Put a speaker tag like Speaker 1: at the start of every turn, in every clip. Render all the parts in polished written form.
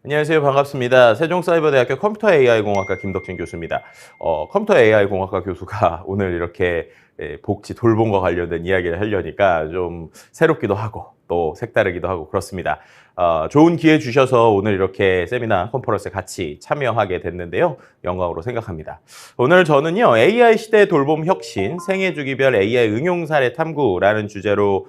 Speaker 1: 안녕하세요. 반갑습니다. 세종사이버대학교 컴퓨터 AI공학과 김덕진 교수입니다. 컴퓨터 AI공학과 교수가 오늘 이렇게 복지 돌봄과 관련된 이야기를 하려니까 좀 새롭기도 하고 또 색다르기도 하고 그렇습니다. 좋은 기회 주셔서 오늘 이렇게 세미나 컨퍼런스에 같이 참여하게 됐는데요. 영광으로 생각합니다. 오늘 저는요, AI 시대 돌봄 혁신, 생애 주기별 AI 응용 사례 탐구라는 주제로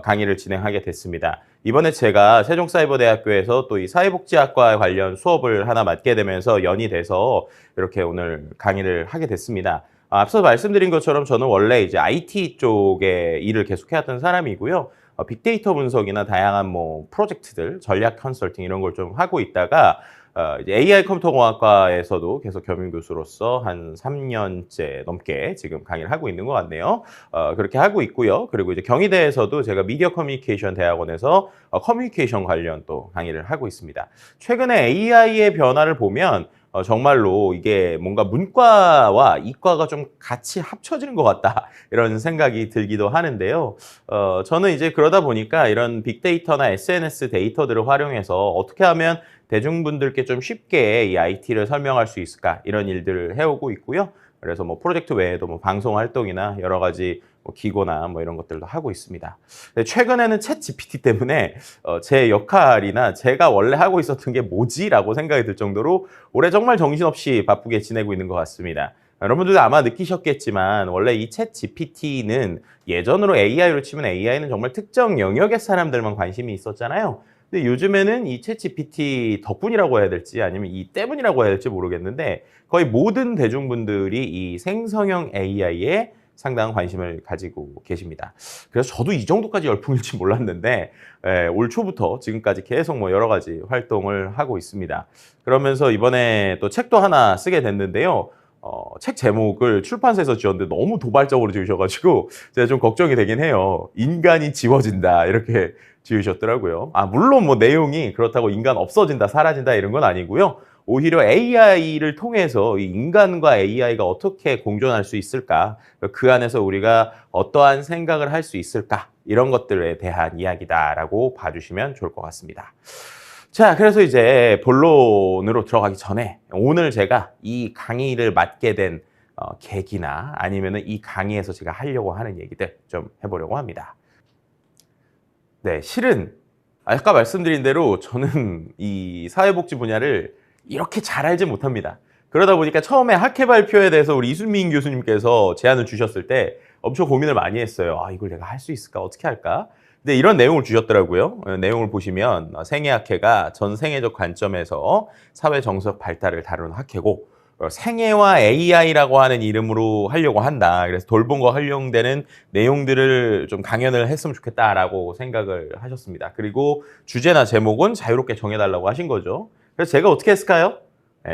Speaker 1: 강의를 진행하게 됐습니다. 이번에 제가 세종사이버대학교에서 또 이 사회복지학과 관련 수업을 하나 맡게 되면서 연이 돼서 이렇게 오늘 강의를 하게 됐습니다. 앞서 말씀드린 것처럼 저는 원래 이제 IT 쪽에 일을 계속 해왔던 사람이고요. 빅데이터 분석이나 다양한 뭐 프로젝트들, 전략 컨설팅 이런 걸 좀 하고 있다가 이제 AI 컴퓨터공학과에서도 계속 겸임 교수로서 한 3년째 넘게 지금 강의를 하고 있는 것 같네요. 그렇게 하고 있고요. 그리고 이제 경희대에서도 제가 미디어 커뮤니케이션 대학원에서 커뮤니케이션 관련 또 강의를 하고 있습니다. 최근에 AI의 변화를 보면 정말로 이게 뭔가 문과와 이과가 좀 같이 합쳐지는 것 같다 이런 생각이 들기도 하는데요. 저는 이제 그러다 보니까 이런 빅데이터나 SNS 데이터들을 활용해서 어떻게 하면 대중분들께 좀 쉽게 이 IT를 설명할 수 있을까 이런 일들을 해오고 있고요. 그래서 뭐 프로젝트 외에도 뭐 방송 활동이나 여러 가지 뭐 기고나 뭐 이런 것들도 하고 있습니다. 최근에는 챗 GPT 때문에 제 역할이나 제가 원래 하고 있었던 게 뭐지라고 생각이 들 정도로 올해 정말 정신없이 바쁘게 지내고 있는 것 같습니다. 여러분들도 아마 느끼셨겠지만 원래 이 챗 GPT는 예전으로 AI로 치면 AI는 정말 특정 영역의 사람들만 관심이 있었잖아요. 근데 요즘에는 이 챗 GPT 덕분이라고 해야 될지 아니면 이 때문이라고 해야 될지 모르겠는데 거의 모든 대중분들이 이 생성형 AI에 상당한 관심을 가지고 계십니다. 그래서 저도 이 정도까지 열풍일지 몰랐는데 올 초부터 지금까지 계속 뭐 여러 가지 활동을 하고 있습니다. 그러면서 이번에 또 책도 하나 쓰게 됐는데요. 책 제목을 출판사에서 지었는데 너무 도발적으로 지으셔가지고 제가 좀 걱정이 되긴 해요. 인간이 지워진다 이렇게 지으셨더라고요. 물론 뭐 내용이 그렇다고 인간 없어진다, 사라진다 이런 건 아니고요. 오히려 AI를 통해서 이 인간과 AI가 어떻게 공존할 수 있을까? 그 안에서 우리가 어떠한 생각을 할 수 있을까? 이런 것들에 대한 이야기다라고 봐주시면 좋을 것 같습니다. 자, 그래서 이제 본론으로 들어가기 전에 오늘 제가 이 강의를 맡게 된 계기나 아니면은 이 강의에서 제가 하려고 하는 얘기들 좀 해보려고 합니다. 네, 실은 아까 말씀드린 대로 저는 이 사회복지 분야를 이렇게 잘 알지 못합니다. 그러다 보니까 처음에 학회 발표에 대해서 우리 이순민 교수님께서 제안을 주셨을 때 엄청 고민을 많이 했어요. 이걸 내가 할 수 있을까? 어떻게 할까? 근데 이런 내용을 주셨더라고요. 내용을 보시면 생애학회가 전 생애적 관점에서 사회 정서적 발달을 다루는 학회고 생애와 AI라고 하는 이름으로 하려고 한다. 그래서 돌봄과 활용되는 내용들을 좀 강연을 했으면 좋겠다라고 생각을 하셨습니다. 그리고 주제나 제목은 자유롭게 정해달라고 하신 거죠. 그래서 제가 어떻게 했을까요?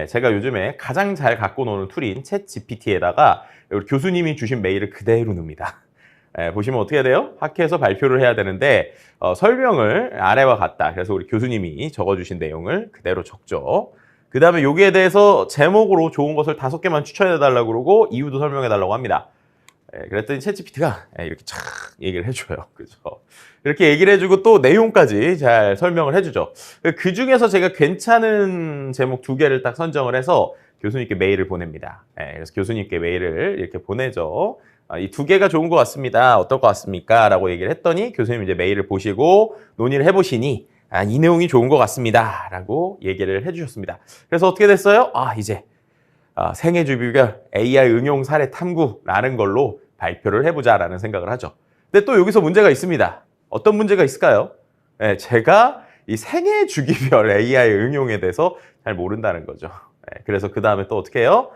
Speaker 1: 제가 요즘에 가장 잘 갖고 노는 툴인 챗 GPT에다가 교수님이 주신 메일을 그대로 넣습니다. 보시면 어떻게 돼요? 학회에서 발표를 해야 되는데 설명을 아래와 같다. 그래서 우리 교수님이 적어주신 내용을 그대로 적죠. 그 다음에 여기에 대해서 제목으로 좋은 것을 5개만 추천해달라고 그러고 이유도 설명해달라고 합니다. 그랬더니 챗GPT가 이렇게 쫙 얘기를 해줘요. 그죠? 이렇게 얘기를 해주고 또 내용까지 잘 설명을 해주죠. 그 중에서 제가 괜찮은 제목 2개를 딱 선정을 해서 교수님께 메일을 보냅니다. 그래서 교수님께 메일을 이렇게 보내죠. 이 2개가 좋은 것 같습니다. 어떨 것 같습니까? 라고 얘기를 했더니 교수님 이제 메일을 보시고 논의를 해보시니 이 내용이 좋은 것 같습니다. 라고 얘기를 해주셨습니다. 그래서 어떻게 됐어요? 이제 생애 주기별 AI 응용 사례 탐구라는 걸로 발표를 해보자라는 생각을 하죠. 근데 또 여기서 문제가 있습니다. 어떤 문제가 있을까요? 제가 이 생애 주기별 AI 응용에 대해서 잘 모른다는 거죠. 그래서 그 다음에 또 어떻게 해요?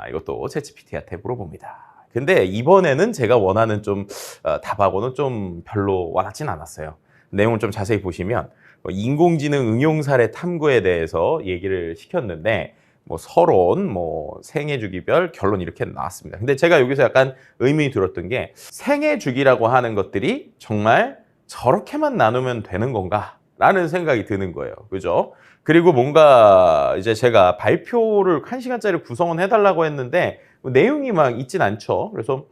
Speaker 1: 이것도 챗GPT한테 물어봅니다. 근데 이번에는 제가 원하는 좀 답하고는 좀 별로 와닿진 않았어요. 내용을 좀 자세히 보시면 인공지능 응용 사례 탐구에 대해서 얘기를 시켰는데 뭐 서론, 뭐 생애 주기별 결론 이렇게 나왔습니다. 근데 제가 여기서 약간 의문이 들었던 게 생애 주기라고 하는 것들이 정말 저렇게만 나누면 되는 건가? 라는 생각이 드는 거예요. 그죠? 그리고 뭔가 이제 제가 발표를 1시간짜리 구성은 해달라고 했는데 내용이 막 있진 않죠. 그래서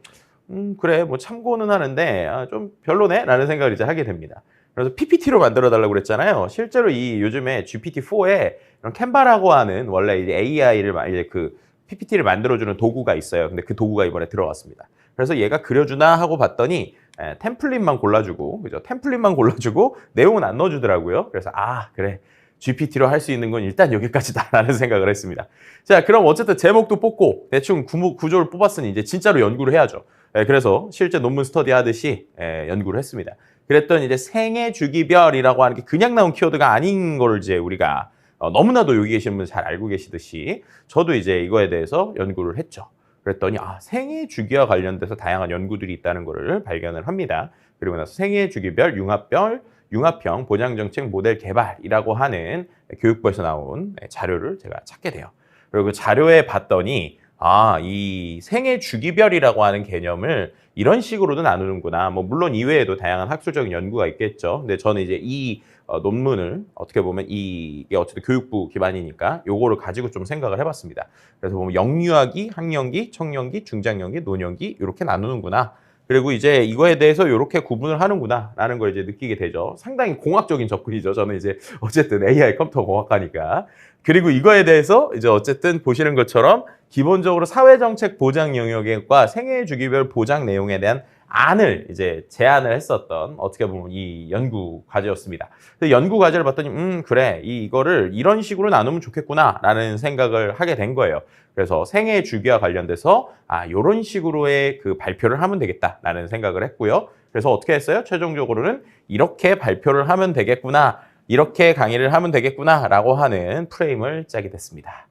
Speaker 1: 그래 뭐 참고는 하는데 좀 별로네? 라는 생각을 이제 하게 됩니다. 그래서 PPT로 만들어 달라고 그랬잖아요. 실제로 이 요즘에 GPT-4에 이런 캔바라고 하는 원래 이제 AI를 이제 그 PPT를 만들어주는 도구가 있어요. 근데 그 도구가 이번에 들어갔습니다. 그래서 얘가 그려주나 하고 봤더니 템플릿만 골라주고, 그죠? 템플릿만 골라주고 내용은 안 넣어주더라고요. 그래서 아 그래. GPT로 할 수 있는 건 일단 여기까지다라는 생각을 했습니다. 자, 그럼 어쨌든 제목도 뽑고 대충 구조를 뽑았으니 이제 진짜로 연구를 해야죠. 그래서 실제 논문 스터디 하듯이 연구를 했습니다. 그랬더니 이제 생애 주기별이라고 하는 게 그냥 나온 키워드가 아닌 걸 이제 우리가 너무나도 여기 계신 분 잘 알고 계시듯이 저도 이제 이거에 대해서 연구를 했죠. 그랬더니 아, 생애 주기와 관련돼서 다양한 연구들이 있다는 것을 발견을 합니다. 그리고 나서 생애 주기별 융합형 보장정책 모델 개발이라고 하는 교육부에서 나온 자료를 제가 찾게 돼요. 그리고 그 자료에 봤더니 아, 이 생애 주기별이라고 하는 개념을 이런 식으로도 나누는구나. 뭐 물론 이외에도 다양한 학술적인 연구가 있겠죠. 근데 저는 이제 이 논문을 어떻게 보면 이게 어쨌든 교육부 기반이니까 요거를 가지고 좀 생각을 해봤습니다. 그래서 보면 영유아기, 학령기, 청년기, 중장년기, 노년기 이렇게 나누는구나. 그리고 이제 이거에 대해서 이렇게 구분을 하는구나라는 걸 이제 느끼게 되죠. 상당히 공학적인 접근이죠. 저는 이제 어쨌든 AI 컴퓨터 공학과니까. 그리고 이거에 대해서 이제 어쨌든 보시는 것처럼 기본적으로 사회정책 보장 영역과 생애 주기별 보장 내용에 대한 안을 이제 제안을 했었던 어떻게 보면 이 연구 과제였습니다. 연구 과제를 봤더니 그래 이거를 이런 식으로 나누면 좋겠구나라는 생각을 하게 된 거예요. 그래서 생애 주기와 관련돼서 이런 식으로의 그 발표를 하면 되겠다라는 생각을 했고요. 그래서 어떻게 했어요? 최종적으로는 이렇게 발표를 하면 되겠구나, 이렇게 강의를 하면 되겠구나라고 하는 프레임을 짜게 됐습니다.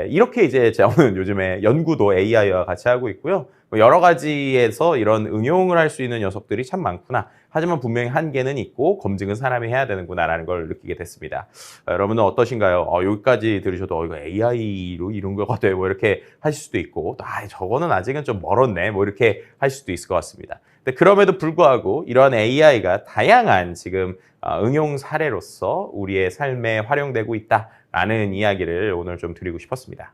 Speaker 1: 이렇게 이제 저는 요즘에 연구도 AI와 같이 하고 있고요. 여러 가지에서 이런 응용을 할 수 있는 녀석들이 참 많구나. 하지만 분명히 한계는 있고 검증은 사람이 해야 되는구나라는 걸 느끼게 됐습니다. 여러분은 어떠신가요? 여기까지 들으셔도 이거 AI로 이런 거가 돼 뭐 이렇게 하실 수도 있고 저거는 아직은 좀 멀었네 뭐 이렇게 하실 수도 있을 것 같습니다. 근데 그럼에도 불구하고 이런 AI가 다양한 지금 응용 사례로서 우리의 삶에 활용되고 있다라는 이야기를 오늘 좀 드리고 싶었습니다.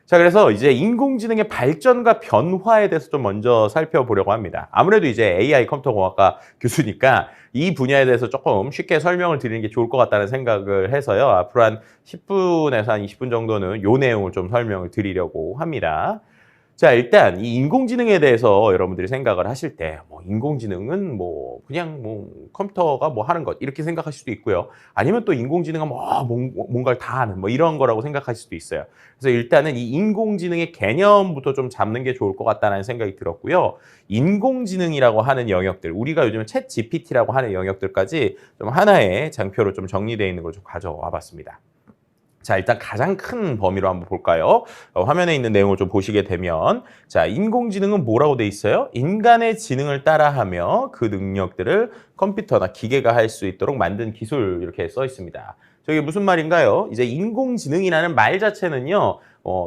Speaker 1: 자, 그래서 이제 인공지능의 발전과 변화에 대해서 좀 먼저 살펴보려고 합니다. 아무래도 이제 AI 컴퓨터공학과 교수니까 이 분야에 대해서 조금 쉽게 설명을 드리는 게 좋을 것 같다는 생각을 해서요. 앞으로 한 10분에서 한 20분 정도는 이 내용을 좀 설명을 드리려고 합니다. 자, 일단 이 인공지능에 대해서 여러분들이 생각을 하실 때 인공지능은 그냥 컴퓨터가 하는 것 이렇게 생각하실 수도 있고요. 아니면 또 인공지능은 뭔가를 다 하는 이런 거라고 생각하실 수도 있어요. 그래서 일단은 이 인공지능의 개념부터 좀 잡는 게 좋을 것 같다는 생각이 들었고요. 인공지능이라고 하는 영역들, 우리가 요즘 챗 GPT라고 하는 영역들까지 좀 하나의 장표로 좀 정리되어 있는 걸 좀 가져와 봤습니다. 자, 일단 가장 큰 범위로 한번 볼까요? 화면에 있는 내용을 좀 보시게 되면 자, 인공지능은 뭐라고 돼 있어요? 인간의 지능을 따라하며 그 능력들을 컴퓨터나 기계가 할 수 있도록 만든 기술 이렇게 써 있습니다. 저게 무슨 말인가요? 이제 인공지능이라는 말 자체는요.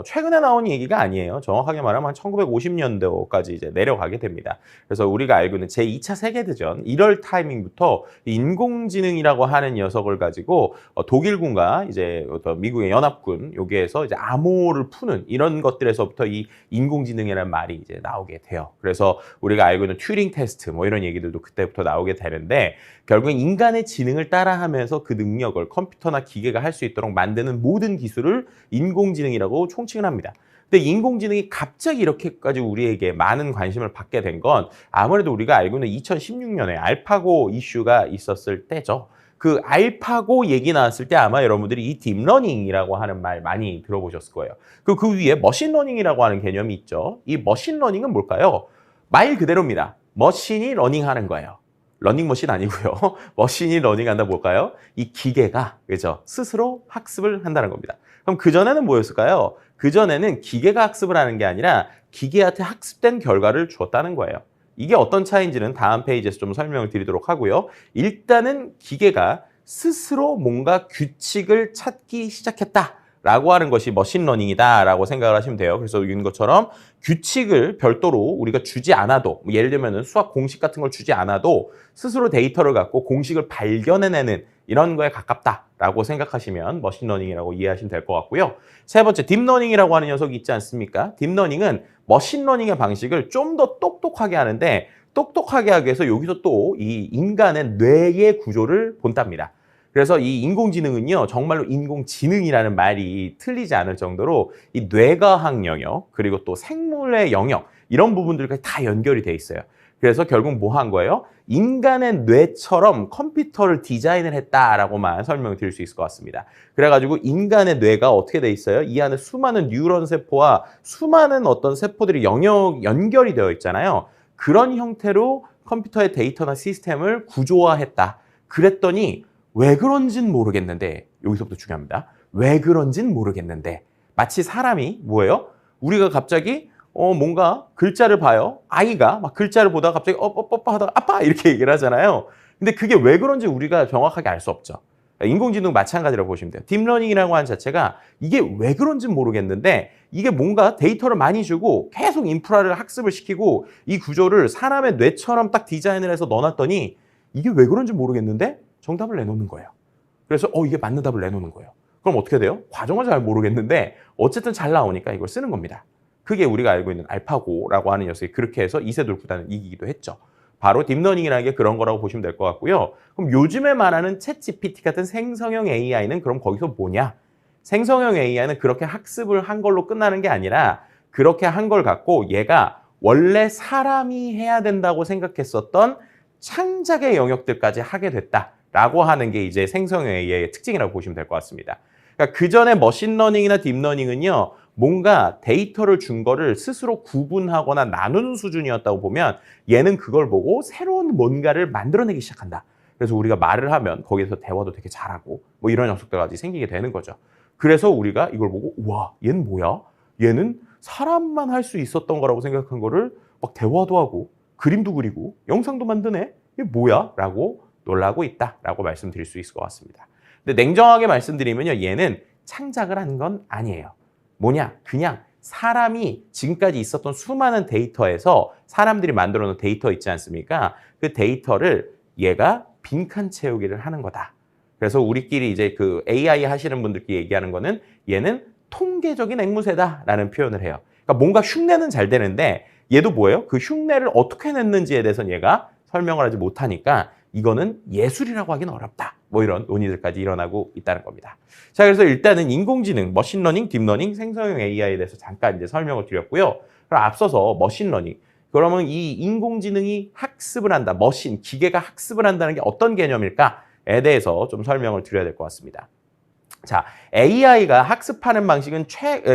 Speaker 1: 최근에 나온 얘기가 아니에요. 정확하게 말하면 한 1950년도까지 이제 내려가게 됩니다. 그래서 우리가 알고 있는 제2차 세계대전 이럴 타이밍부터 인공지능이라고 하는 녀석을 가지고 독일군과 이제 어떤 미국의 연합군 여기에서 이제 암호를 푸는 이런 것들에서부터 이 인공지능이라는 말이 이제 나오게 돼요. 그래서 우리가 알고 있는 튜링 테스트 이런 얘기들도 그때부터 나오게 되는데 결국엔 인간의 지능을 따라하면서 그 능력을 컴퓨터나 기계가 할 수 있도록 만드는 모든 기술을 인공지능이라고 총칭을 합니다. 근데 인공지능이 갑자기 이렇게까지 우리에게 많은 관심을 받게 된 건 아무래도 우리가 알고 있는 2016년에 알파고 이슈가 있었을 때죠. 그 알파고 얘기 나왔을 때 아마 여러분들이 이 딥러닝이라고 하는 말 많이 들어보셨을 거예요. 그 위에 머신러닝이라고 하는 개념이 있죠. 이 머신러닝은 뭘까요? 말 그대로입니다. 머신이 러닝하는 거예요. 러닝머신 아니고요. 머신이 러닝한다 뭘까요? 이 기계가 그죠? 스스로 학습을 한다는 겁니다. 그럼 그전에는 뭐였을까요? 그전에는 기계가 학습을 하는 게 아니라 기계한테 학습된 결과를 주었다는 거예요. 이게 어떤 차이인지는 다음 페이지에서 좀 설명을 드리도록 하고요. 일단은 기계가 스스로 뭔가 규칙을 찾기 시작했다라고 하는 것이 머신러닝이다라고 생각을 하시면 돼요. 그래서 이런 것처럼 규칙을 별도로 우리가 주지 않아도 예를 들면 수학 공식 같은 걸 주지 않아도 스스로 데이터를 갖고 공식을 발견해내는 이런 거에 가깝다라고 생각하시면 머신러닝이라고 이해하시면 될 것 같고요. 세 번째, 딥러닝이라고 하는 녀석이 있지 않습니까? 딥러닝은 머신러닝의 방식을 좀 더 똑똑하게 하는데 똑똑하게 하기 위해서 여기서 또 이 인간의 뇌의 구조를 본답니다. 그래서 이 인공지능은요, 정말로 인공지능이라는 말이 틀리지 않을 정도로 이 뇌과학 영역, 그리고 또 생물의 영역, 이런 부분들까지 다 연결이 돼 있어요. 그래서 결국 뭐 한 거예요? 인간의 뇌처럼 컴퓨터를 디자인을 했다라고만 설명을 드릴 수 있을 것 같습니다. 그래가지고 인간의 뇌가 어떻게 돼 있어요? 이 안에 수많은 뉴런 세포와 수많은 어떤 세포들이 연결이 되어 있잖아요. 그런 형태로 컴퓨터의 데이터나 시스템을 구조화했다. 그랬더니 왜 그런진 모르겠는데, 여기서부터 중요합니다. 왜 그런진 모르겠는데, 마치 사람이 뭐예요? 우리가 갑자기 뭔가 글자를 봐요. 아이가 막 글자를 보다가 갑자기 뽀뽀 하다가 아빠 이렇게 얘기를 하잖아요. 근데 그게 왜 그런지 우리가 정확하게 알 수 없죠. 인공지능 마찬가지라고 보시면 돼요. 딥러닝이라고 하는 자체가 이게 왜 그런지 모르겠는데, 이게 뭔가 데이터를 많이 주고 계속 인프라를 학습을 시키고 이 구조를 사람의 뇌처럼 딱 디자인을 해서 넣어놨더니 이게 왜 그런지 모르겠는데 정답을 내놓는 거예요. 그래서 이게 맞는 답을 내놓는 거예요. 그럼 어떻게 돼요? 과정을 잘 모르겠는데 어쨌든 잘 나오니까 이걸 쓰는 겁니다. 그게 우리가 알고 있는 알파고라고 하는 녀석이 그렇게 해서 이세돌 구단을 이기기도 했죠. 바로 딥러닝이라는 게 그런 거라고 보시면 될 것 같고요. 그럼 요즘에 말하는 챗GPT 같은 생성형 AI는 그럼 거기서 뭐냐? 생성형 AI는 그렇게 학습을 한 걸로 끝나는 게 아니라 그렇게 한 걸 갖고 얘가 원래 사람이 해야 된다고 생각했었던 창작의 영역들까지 하게 됐다라고 하는 게 이제 생성형 AI의 특징이라고 보시면 될 것 같습니다. 그러니까 그 전에 머신러닝이나 딥러닝은요, 뭔가 데이터를 준 거를 스스로 구분하거나 나누는 수준이었다고 보면 얘는 그걸 보고 새로운 뭔가를 만들어내기 시작한다. 그래서 우리가 말을 하면 거기에서 대화도 되게 잘하고 뭐 이런 녀석들까지 생기게 되는 거죠. 그래서 우리가 이걸 보고 와, 얘는 뭐야? 얘는 사람만 할 수 있었던 거라고 생각한 거를 막 대화도 하고 그림도 그리고 영상도 만드네? 이게 뭐야? 라고 놀라고 있다라고 말씀드릴 수 있을 것 같습니다. 근데 냉정하게 말씀드리면요, 얘는 창작을 한 건 아니에요. 뭐냐? 그냥 사람이 지금까지 있었던 수많은 데이터에서 사람들이 만들어 놓은 데이터 있지 않습니까? 그 데이터를 얘가 빈칸 채우기를 하는 거다. 그래서 우리끼리 이제 그 AI 하시는 분들끼리 얘기하는 거는 얘는 통계적인 앵무새다라는 표현을 해요. 그러니까 뭔가 흉내는 잘 되는데 얘도 뭐예요? 그 흉내를 어떻게 냈는지에 대해서는 얘가 설명을 하지 못하니까 이거는 예술이라고 하기는 어렵다. 뭐 이런 논의들까지 일어나고 있다는 겁니다. 자, 그래서 일단은 인공지능, 머신러닝, 딥러닝, 생성형 AI에 대해서 잠깐 이제 설명을 드렸고요. 그럼 앞서서 머신러닝. 그러면 이 인공지능이 학습을 한다. 기계가 학습을 한다는 게 어떤 개념일까에 대해서 좀 설명을 드려야 될 것 같습니다. 자, AI가 학습하는 방식은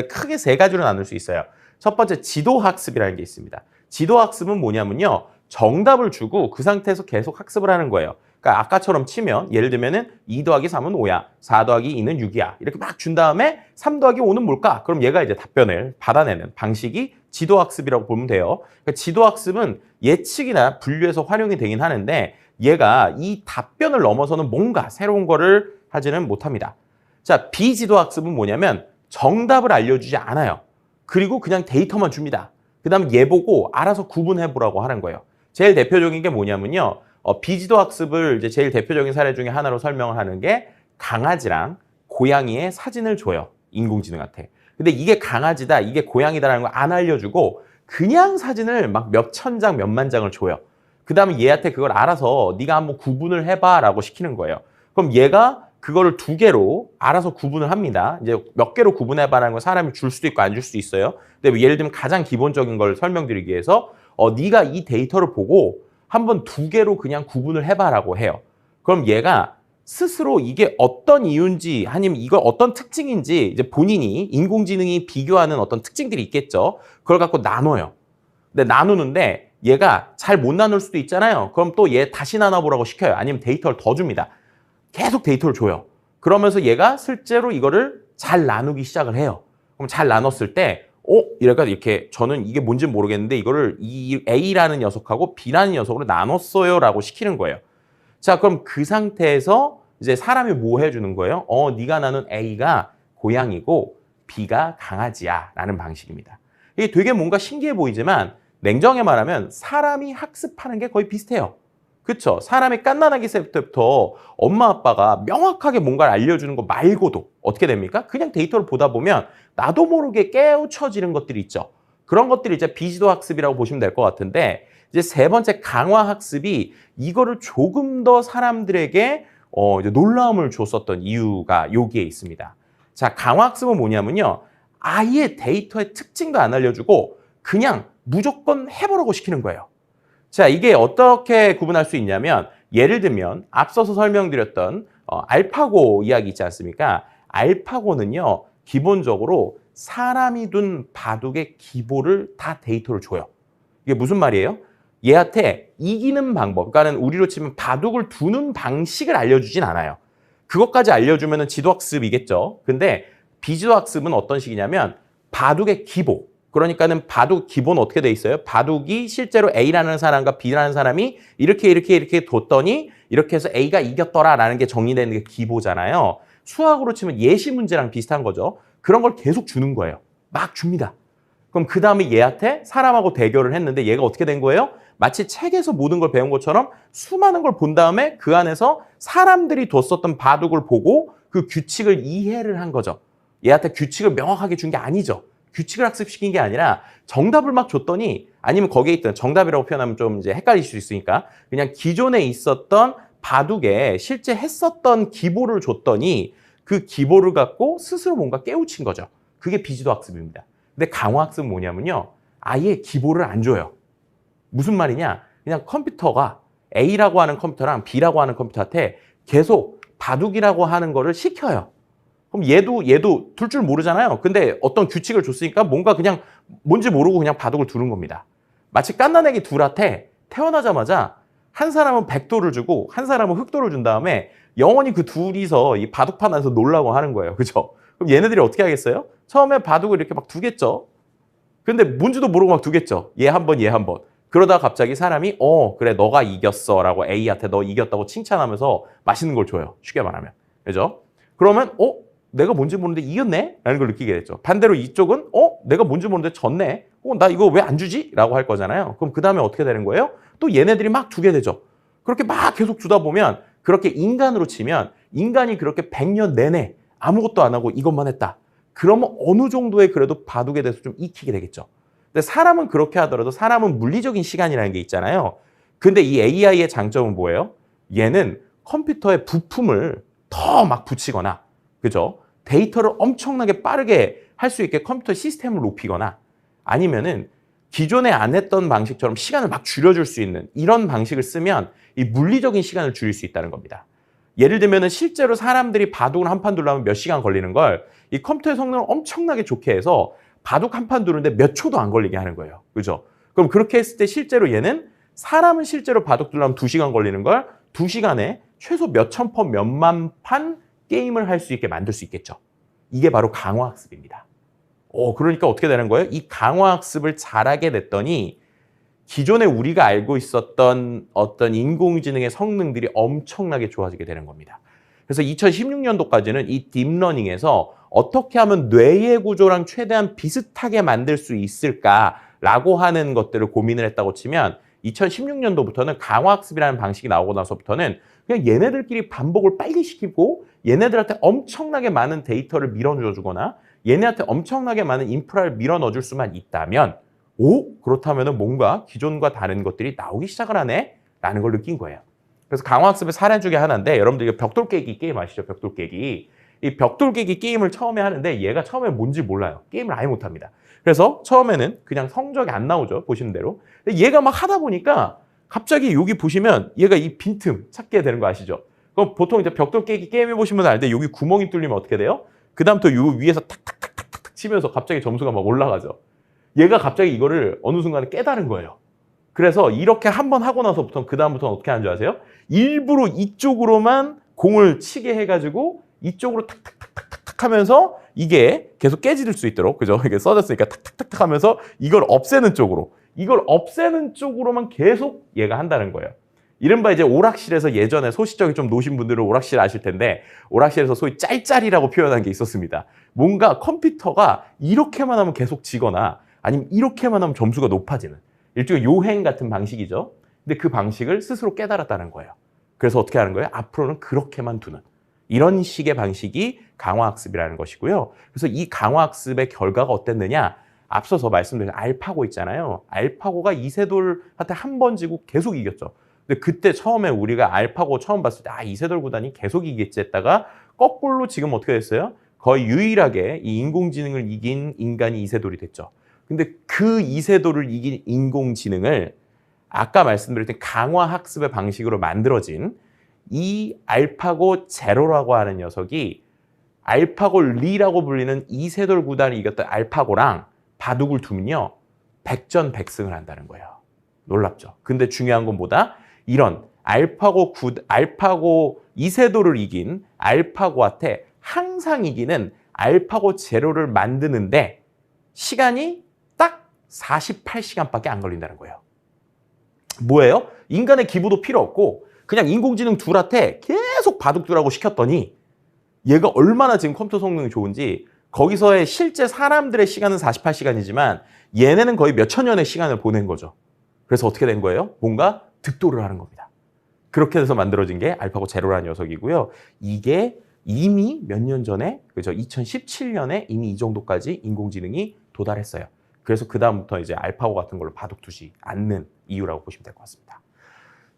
Speaker 1: 크게 세 가지로 나눌 수 있어요. 첫 번째, 지도학습이라는 게 있습니다. 지도학습은 뭐냐면요, 정답을 주고 그 상태에서 계속 학습을 하는 거예요. 그러니까 아까처럼 치면 예를 들면은 2 더하기 3은 5야. 4 더하기 2는 6이야. 이렇게 막 준 다음에 3 더하기 5는 뭘까? 그럼 얘가 이제 답변을 받아내는 방식이 지도학습이라고 보면 돼요. 그러니까 지도학습은 예측이나 분류에서 활용이 되긴 하는데 얘가 이 답변을 넘어서는 뭔가 새로운 거를 하지는 못합니다. 자, 비지도학습은 뭐냐면 정답을 알려주지 않아요. 그리고 그냥 데이터만 줍니다. 그 다음에 얘 보고 알아서 구분해보라고 하는 거예요. 제일 대표적인 게 뭐냐면요. 비지도 학습을 이제 제일 대표적인 사례 중에 하나로 설명을 하는 게 강아지랑 고양이의 사진을 줘요. 인공지능한테. 근데 이게 강아지다, 이게 고양이다라는 걸 안 알려주고 그냥 사진을 막 몇천 장, 몇만 장을 줘요. 그 다음에 얘한테 그걸 알아서 네가 한번 구분을 해봐라고 시키는 거예요. 그럼 얘가 그거를 2개로 알아서 구분을 합니다. 이제 몇 개로 구분해봐라는 건 사람이 줄 수도 있고 안 줄 수도 있어요. 근데 예를 들면 가장 기본적인 걸 설명드리기 위해서 네가 이 데이터를 보고 한번 2개로 그냥 구분을 해봐라고 해요. 그럼 얘가 스스로 이게 어떤 이유인지 아니면 이거 어떤 특징인지 이제 본인이 인공지능이 비교하는 어떤 특징들이 있겠죠. 그걸 갖고 나눠요. 근데 나누는데 얘가 잘 못 나눌 수도 있잖아요. 그럼 또 얘 다시 나눠보라고 시켜요. 아니면 데이터를 더 줍니다. 계속 데이터를 줘요. 그러면서 얘가 실제로 이거를 잘 나누기 시작을 해요. 그럼 잘 나눴을 때 이래가 이렇게 저는 이게 뭔지 모르겠는데 이거를 이 A라는 녀석하고 B라는 녀석으로 나눴어요 라고 시키는 거예요. 자, 그럼 그 상태에서 이제 사람이 뭐 해주는 거예요? 네가 나눈 A가 고양이고 B가 강아지야 라는 방식입니다. 이게 되게 뭔가 신기해 보이지만 냉정히 말하면 사람이 학습하는 게 거의 비슷해요. 그렇죠? 사람이 갓난아기 때부터 엄마 아빠가 명확하게 뭔가를 알려주는 거 말고도 어떻게 됩니까? 그냥 데이터를 보다 보면 나도 모르게 깨우쳐지는 것들이 있죠. 그런 것들이 이제 비지도 학습이라고 보시면 될 것 같은데 이제 세 번째 강화학습이 이거를 조금 더 사람들에게 이제 놀라움을 줬었던 이유가 여기에 있습니다. 자, 강화학습은 뭐냐면요. 아예 데이터의 특징도 안 알려주고 그냥 무조건 해보라고 시키는 거예요. 자, 이게 어떻게 구분할 수 있냐면 예를 들면 앞서서 설명드렸던 알파고 이야기 있지 않습니까? 알파고는요. 기본적으로 사람이 둔 바둑의 기보를 다 데이터를 줘요. 이게 무슨 말이에요? 얘한테 이기는 방법, 그러니까 우리로 치면 바둑을 두는 방식을 알려주진 않아요. 그것까지 알려주면 지도학습이겠죠. 근데 비지도학습은 어떤 식이냐면 바둑의 기보, 그러니까는 바둑 기본은 어떻게 돼 있어요? 바둑이 실제로 A라는 사람과 B라는 사람이 이렇게 뒀더니 이렇게 해서 A가 이겼더라라는 게 정리되는 게 기보잖아요. 수학으로 치면 예시 문제랑 비슷한 거죠. 그런 걸 계속 주는 거예요. 막 줍니다. 그럼 그 다음에 얘한테 사람하고 대결을 했는데 얘가 어떻게 된 거예요? 마치 책에서 모든 걸 배운 것처럼 수많은 걸 본 다음에 그 안에서 사람들이 뒀었던 바둑을 보고 그 규칙을 이해를 한 거죠. 얘한테 규칙을 명확하게 준 게 아니죠. 규칙을 학습시킨 게 아니라 정답을 막 줬더니 아니면 거기에 있던 정답이라고 표현하면 좀 이제 헷갈릴 수 있으니까 그냥 기존에 있었던 바둑에 실제 했었던 기보를 줬더니 그 기보를 갖고 스스로 뭔가 깨우친 거죠. 그게 비지도 학습입니다. 근데 강화학습은 뭐냐면요. 아예 기보를 안 줘요. 무슨 말이냐? 그냥 컴퓨터가 A라고 하는 컴퓨터랑 B라고 하는 컴퓨터한테 계속 바둑이라고 하는 거를 시켜요. 그럼 얘도 둘 줄 모르잖아요. 근데 어떤 규칙을 줬으니까 뭔가 그냥 뭔지 모르고 그냥 바둑을 두는 겁니다. 마치 갓난애기 둘한테 태어나자마자 한 사람은 백도를 주고 한 사람은 흑도를 준 다음에 영원히 그 둘이서 이 바둑판 안에서 놀라고 하는 거예요. 그죠? 그럼 얘네들이 어떻게 하겠어요? 처음에 바둑을 이렇게 막 두겠죠. 근데 뭔지도 모르고 막 두겠죠. 얘 한 번, 얘 한 번. 그러다가 갑자기 사람이 그래 너가 이겼어 라고 A한테 너 이겼다고 칭찬하면서 맛있는 걸 줘요. 쉽게 말하면. 그죠? 그러면 내가 뭔지 모르는데 이겼네? 라는 걸 느끼게 됐죠. 반대로 이쪽은 내가 뭔지 모르는데 졌네? 나 이거 왜 안 주지? 라고 할 거잖아요. 그럼 그 다음에 어떻게 되는 거예요? 또 얘네들이 막 두게 되죠. 그렇게 막 계속 주다 보면 그렇게 인간으로 치면 인간이 그렇게 100년 내내 아무것도 안 하고 이것만 했다. 그러면 어느 정도의 그래도 바둑에 대해서 좀 익히게 되겠죠. 근데 사람은 그렇게 하더라도 사람은 물리적인 시간이라는 게 있잖아요. 근데 이 AI의 장점은 뭐예요? 얘는 컴퓨터에 부품을 더 막 붙이거나 그죠? 데이터를 엄청나게 빠르게 할 수 있게 컴퓨터 시스템을 높이거나 아니면은 기존에 안 했던 방식처럼 시간을 막 줄여줄 수 있는 이런 방식을 쓰면 이 물리적인 시간을 줄일 수 있다는 겁니다. 예를 들면은 실제로 사람들이 바둑을 한 판 두려면 몇 시간 걸리는 걸 이 컴퓨터의 성능을 엄청나게 좋게 해서 바둑 한 판 두는데 몇 초도 안 걸리게 하는 거예요. 그죠? 그럼 그렇게 했을 때 실제로 얘는 사람은 실제로 바둑 두려면 2시간 걸리는 걸 2시간에 최소 몇천 판, 몇만 판 게임을 할 수 있게 만들 수 있겠죠. 이게 바로 강화학습입니다. 그러니까 어떻게 되는 거예요? 이 강화학습을 잘하게 됐더니 기존에 우리가 알고 있었던 어떤 인공지능의 성능들이 엄청나게 좋아지게 되는 겁니다. 그래서 2016년도까지는 이 딥러닝에서 어떻게 하면 뇌의 구조랑 최대한 비슷하게 만들 수 있을까라고 하는 것들을 고민을 했다고 치면 2016년도부터는 강화학습이라는 방식이 나오고 나서부터는 그냥 얘네들끼리 반복을 빨리 시키고 얘네들한테 엄청나게 많은 데이터를 밀어넣어 주거나 얘네한테 엄청나게 많은 인프라를 밀어넣어 줄 수만 있다면 그렇다면 뭔가 기존과 다른 것들이 나오기 시작을 하네? 라는 걸 느낀 거예요. 그래서 강화학습의 사례 중에 하나인데 여러분들 이거 벽돌 깨기 게임 아시죠? 벽돌 깨기. 이 벽돌 깨기 게임을 처음에 하는데 얘가 처음에 뭔지 몰라요. 게임을 아예 못합니다. 그래서 처음에는 그냥 성적이 안 나오죠. 보시는 대로. 근데 얘가 막 하다 보니까 갑자기 여기 보시면 얘가 이 빈틈 찾게 되는 거 아시죠? 그럼 보통 이제 벽돌 깨기 게임 해보시면 알는데 여기 구멍이 뚫리면 어떻게 돼요? 그 다음부터 요 위에서 탁탁탁탁탁 치면서 갑자기 점수가 막 올라가죠. 얘가 갑자기 이거를 어느 순간에 깨달은 거예요. 그래서 이렇게 한번 하고 나서부터 그 다음부터는 어떻게 하는 줄 아세요? 일부러 이쪽으로만 공을 치게 해가지고 이쪽으로 탁탁탁탁탁 하면서 이게 계속 깨질 수 있도록 그죠? 이게 써졌으니까 탁탁탁탁 하면서 이걸 없애는 쪽으로만 계속 얘가 한다는 거예요. 이른바 이제 오락실에서 예전에 소시적이 좀 노신 분들은 오락실 아실 텐데 오락실에서 소위 짤짤이라고 표현한 게 있었습니다. 뭔가 컴퓨터가 이렇게만 하면 계속 지거나 아니면 이렇게만 하면 점수가 높아지는 일종의 요행 같은 방식이죠. 근데 그 방식을 스스로 깨달았다는 거예요. 그래서 어떻게 하는 거예요? 앞으로는 그렇게만 두는 이런 식의 방식이 강화학습이라는 것이고요. 그래서 이 강화학습의 결과가 어땠느냐? 앞서서 말씀드린 알파고 있잖아요. 알파고가 이세돌한테 한 번 지고 계속 이겼죠. 근데 그때 처음에 우리가 알파고 처음 봤을 때 이세돌 구단이 계속 이기겠지 했다가 거꾸로 지금 어떻게 됐어요? 거의 유일하게 이 인공지능을 이긴 인간이 이세돌이 됐죠. 근데 그 이세돌을 이긴 인공지능을 아까 말씀드렸던 강화학습의 방식으로 만들어진 이 알파고 제로라고 하는 녀석이 알파고 리라고 불리는 이세돌 구단이 이겼던 알파고랑 바둑을 두면요. 백전백승을 한다는 거예요. 놀랍죠. 근데 중요한 건 뭐다? 이런 알파고 이세돌을 이긴 알파고한테 항상 이기는 알파고 제로를 만드는데 시간이 딱 48시간밖에 안 걸린다는 거예요. 뭐예요? 인간의 기부도 필요 없고 그냥 인공지능 둘한테 계속 바둑 두라고 시켰더니 얘가 얼마나 지금 컴퓨터 성능이 좋은지 거기서의 실제 사람들의 시간은 48시간이지만 얘네는 거의 몇천 년의 시간을 보낸 거죠. 그래서 어떻게 된 거예요? 뭔가 득도를 하는 겁니다. 그렇게 해서 만들어진 게 알파고 제로라는 녀석이고요. 이게 이미 몇 년 전에, 그죠? 2017년에 이미 이 정도까지 인공지능이 도달했어요. 그래서 그다음부터 이제 알파고 같은 걸로 바둑 두지 않는 이유라고 보시면 될 것 같습니다.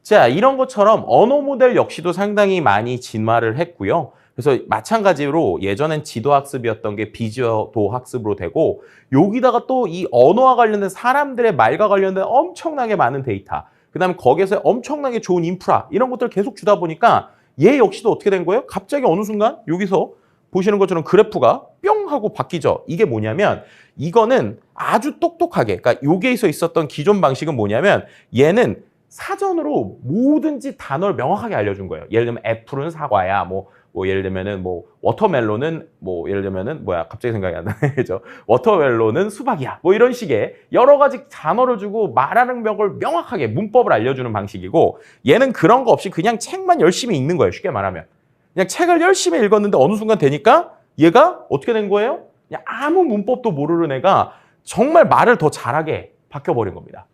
Speaker 1: 자, 이런 것처럼 언어 모델 역시도 상당히 많이 진화를 했고요. 그래서 마찬가지로 예전엔 지도 학습이었던 게 비지도 학습으로 되고 여기다가 또 이 언어와 관련된 사람들의 말과 관련된 엄청나게 많은 데이터, 그다음에 거기에서 엄청나게 좋은 인프라 이런 것들을 계속 주다 보니까 얘 역시도 어떻게 된 거예요? 갑자기 어느 순간 여기서 보시는 것처럼 그래프가 뿅 하고 바뀌죠. 이게 뭐냐면 이거는 아주 똑똑하게, 그러니까 여기에서 있었던 기존 방식은 뭐냐면 얘는 사전으로 뭐든지 단어를 명확하게 알려준 거예요. 예를 들면 애플은 사과야, 뭐 예를 들면은 워터멜론은 예를 들면은 갑자기 생각이 안 나네. 그죠? 워터멜론은 수박이야. 이런 식의 여러 가지 단어를 주고 말하는 벽을 명확하게 문법을 알려주는 방식이고 얘는 그런 거 없이 그냥 책만 열심히 읽는 거예요. 쉽게 말하면. 그냥 책을 열심히 읽었는데 어느 순간 되니까 얘가 어떻게 된 거예요? 그냥 아무 문법도 모르는 애가 정말 말을 더 잘하게 바뀌어버린 겁니다.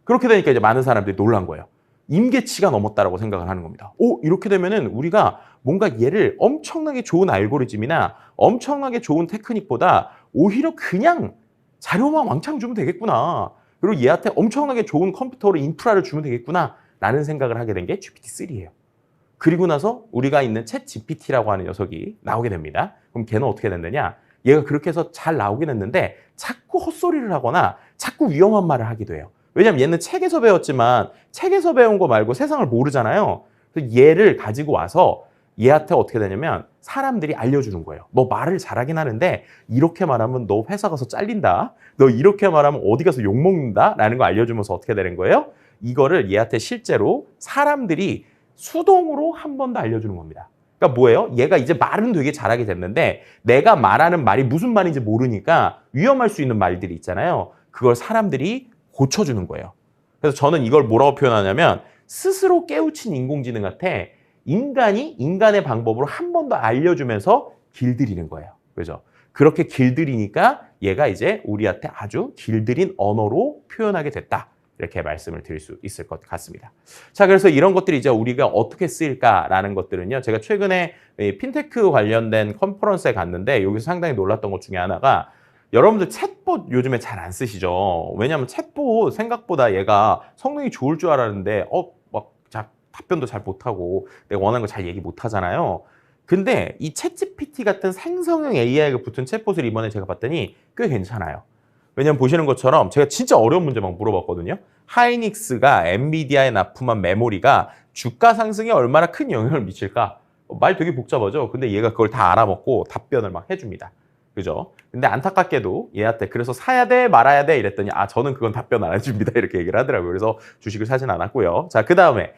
Speaker 1: 그렇게 되니까 이제 많은 사람들이 놀란 거예요. 임계치가 넘었다라고 생각을 하는 겁니다. 이렇게 되면은 우리가 뭔가 얘를 엄청나게 좋은 알고리즘이나 엄청나게 좋은 테크닉보다 오히려 그냥 자료만 왕창 주면 되겠구나. 그리고 얘한테 엄청나게 좋은 컴퓨터로 인프라를 주면 되겠구나 라는 생각을 하게 된 게 GPT-3예요. 그리고 나서 우리가 있는 챗 GPT라고 하는 녀석이 나오게 됩니다. 그럼 걔는 어떻게 된다냐? 얘가 그렇게 해서 잘 나오긴 했는데 자꾸 헛소리를 하거나 자꾸 위험한 말을 하기도 해요. 왜냐면 얘는 책에서 배웠지만 책에서 배운 거 말고 세상을 모르잖아요. 그래서 얘를 가지고 와서 얘한테 어떻게 되냐면 사람들이 알려주는 거예요. 너 말을 잘하긴 하는데 이렇게 말하면 너 회사 가서 잘린다. 너 이렇게 말하면 어디 가서 욕먹는다. 라는 거 알려주면서 어떻게 되는 거예요? 이거를 얘한테 실제로 사람들이 수동으로 한 번 더 알려주는 겁니다. 그러니까 뭐예요? 얘가 이제 말은 되게 잘하게 됐는데 내가 말하는 말이 무슨 말인지 모르니까 위험할 수 있는 말들이 있잖아요. 그걸 사람들이 고쳐주는 거예요. 그래서 저는 이걸 뭐라고 표현하냐면 스스로 깨우친 인공지능한테 인간이 인간의 방법으로 한 번 더 알려주면서 길들이는 거예요. 그죠? 그렇게 길들이니까 얘가 이제 우리한테 아주 길들인 언어로 표현하게 됐다. 이렇게 말씀을 드릴 수 있을 것 같습니다. 자, 그래서 이런 것들이 이제 우리가 어떻게 쓰일까라는 것들은요. 제가 최근에 핀테크 관련된 컨퍼런스에 갔는데 여기서 상당히 놀랐던 것 중에 하나가 여러분들 챗봇 요즘에 잘 안 쓰시죠? 왜냐하면 챗봇 생각보다 얘가 성능이 좋을 줄 알았는데 답변도 잘 못하고 내가 원하는 거 잘 얘기 못하잖아요. 근데 이 챗GPT 같은 생성형 AI가 붙은 챗봇을 이번에 제가 봤더니 꽤 괜찮아요. 왜냐면 보시는 것처럼 제가 진짜 어려운 문제 막 물어봤거든요. 하이닉스가 엔비디아에 납품한 메모리가 주가 상승에 얼마나 큰 영향을 미칠까? 말 되게 복잡하죠. 근데 얘가 그걸 다 알아먹고 답변을 막 해줍니다. 그죠? 근데 안타깝게도 얘한테 그래서 사야 돼 말아야 돼 이랬더니 저는 그건 답변 안 해줍니다 이렇게 얘기를 하더라고요. 그래서 주식을 사진 않았고요. 자, 그 다음에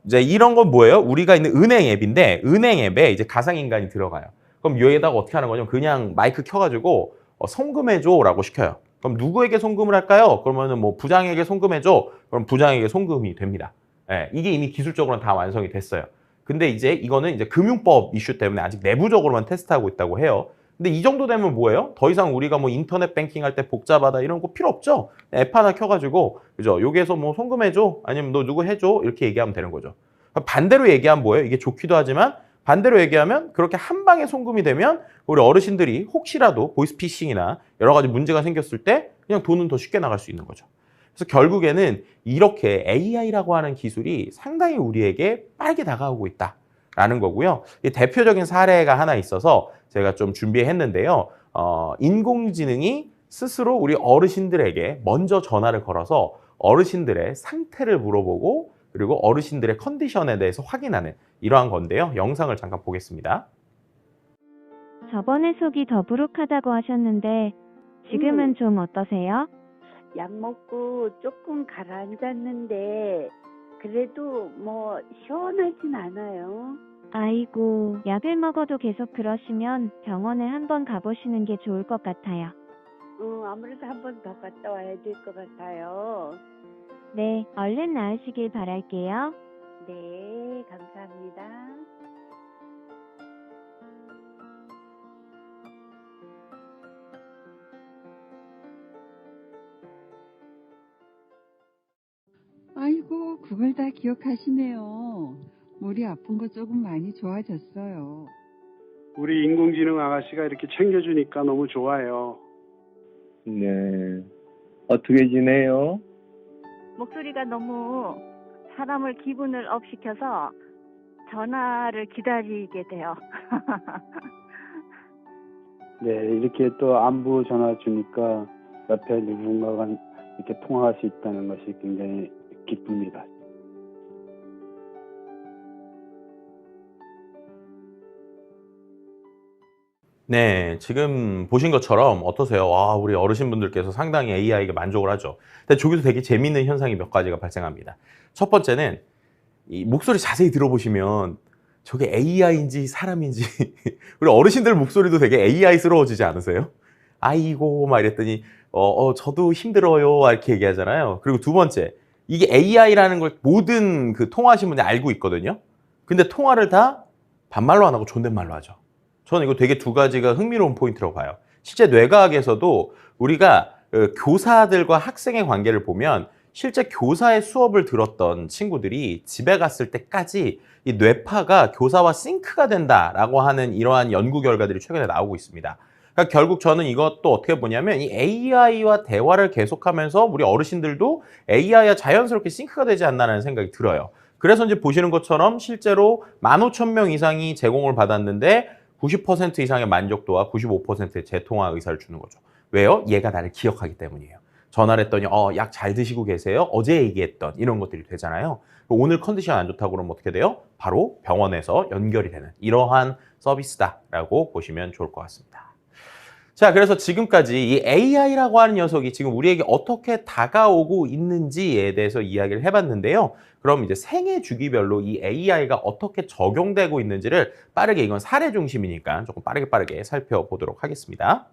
Speaker 1: 이제 이런 건 뭐예요? 우리가 있는 은행 앱인데 은행 앱에 이제 가상인간이 들어가요. 그럼 여기다가 어떻게 하는 거냐면 그냥 마이크 켜가지고 송금해줘라고 시켜요. 그럼 누구에게 송금을 할까요? 그러면은 부장에게 송금해줘. 그럼 부장에게 송금이 됩니다. 예, 이게 이미 기술적으로는 다 완성이 됐어요. 근데 이제 이거는 이제 금융법 이슈 때문에 아직 내부적으로만 테스트하고 있다고 해요. 근데 이 정도 되면 뭐예요? 더 이상 우리가 인터넷 뱅킹 할 때 복잡하다 이런 거 필요 없죠? 앱 하나 켜가지고, 그죠? 여기에서 송금해줘. 아니면 너 누구 해줘. 이렇게 얘기하면 되는 거죠. 반대로 얘기하면 뭐예요? 이게 좋기도 하지만 반대로 얘기하면 그렇게 한 방에 송금이 되면 우리 어르신들이 혹시라도 보이스피싱이나 여러 가지 문제가 생겼을 때 그냥 돈은 더 쉽게 나갈 수 있는 거죠. 그래서 결국에는 이렇게 AI라고 하는 기술이 상당히 우리에게 빠르게 다가오고 있다라는 거고요. 이 대표적인 사례가 하나 있어서 제가 좀 준비했는데요. 인공지능이 스스로 우리 어르신들에게 먼저 전화를 걸어서 어르신들의 상태를 물어보고 그리고 어르신들의 컨디션에 대해서 확인하는 이러한 건데요. 영상을 잠깐 보겠습니다.
Speaker 2: 저번에 속이 더부룩하다고 하셨는데 지금은 좀 어떠세요?
Speaker 3: 약 먹고 조금 가라앉았는데 그래도 뭐 시원하진 않아요.
Speaker 2: 아이고, 약을 먹어도 계속 그러시면 병원에 한번 가보시는 게 좋을 것 같아요.
Speaker 3: 아무래도 한 번 더 갔다 와야 될 것 같아요.
Speaker 2: 네, 얼른 나으시길 바랄게요.
Speaker 3: 네, 감사합니다.
Speaker 4: 아이고, 그걸 다 기억하시네요. 머리 아픈 거 조금 많이 좋아졌어요.
Speaker 5: 우리 인공지능 아가씨가 이렇게 챙겨주니까 너무 좋아요.
Speaker 6: 네. 어떻게 지내요?
Speaker 3: 목소리가 너무 사람을 기분을 업시켜서 전화를 기다리게 돼요.
Speaker 5: 네, 이렇게 또 안부 전화 주니까 옆에 누군가가 이렇게 통화할 수 있다는 것이 굉장히 기쁩니다.
Speaker 1: 네, 지금 보신 것처럼 어떠세요? 와, 우리 어르신분들께서 상당히 AI에게 만족을 하죠. 근데 저기서 되게 재미있는 현상이 몇 가지가 발생합니다. 첫 번째는 이 목소리 자세히 들어보시면 저게 AI인지 사람인지 우리 어르신들 목소리도 되게 AI스러워지지 않으세요? 아이고 막 이랬더니 저도 힘들어요 이렇게 얘기하잖아요. 그리고 두 번째, 이게 AI라는 걸 모든 그 통화하신 분이 알고 있거든요. 근데 통화를 다 반말로 안 하고 존댓말로 하죠. 저는 이거 되게 두 가지가 흥미로운 포인트라고 봐요. 실제 뇌과학에서도 우리가 교사들과 학생의 관계를 보면 실제 교사의 수업을 들었던 친구들이 집에 갔을 때까지 이 뇌파가 교사와 싱크가 된다라고 하는 이러한 연구 결과들이 최근에 나오고 있습니다. 그러니까 결국 저는 이것도 어떻게 보냐면 이 AI와 대화를 계속하면서 우리 어르신들도 AI와 자연스럽게 싱크가 되지 않나라는 생각이 들어요. 그래서 이제 보시는 것처럼 실제로 15,000명 이상이 제공을 받았는데 90% 이상의 만족도와 95%의 재통화 의사를 주는 거죠. 왜요? 얘가 나를 기억하기 때문이에요. 전화를 했더니 약 잘 드시고 계세요? 어제 얘기했던 이런 것들이 되잖아요. 오늘 컨디션 안 좋다고 그러면 어떻게 돼요? 바로 병원에서 연결이 되는 이러한 서비스다라고 보시면 좋을 것 같습니다. 자, 그래서 지금까지 이 AI라고 하는 녀석이 지금 우리에게 어떻게 다가오고 있는지에 대해서 이야기를 해봤는데요. 그럼 이제 생애 주기별로 이 AI가 어떻게 적용되고 있는지를 빠르게, 이건 사례 중심이니까 조금 빠르게 살펴보도록 하겠습니다.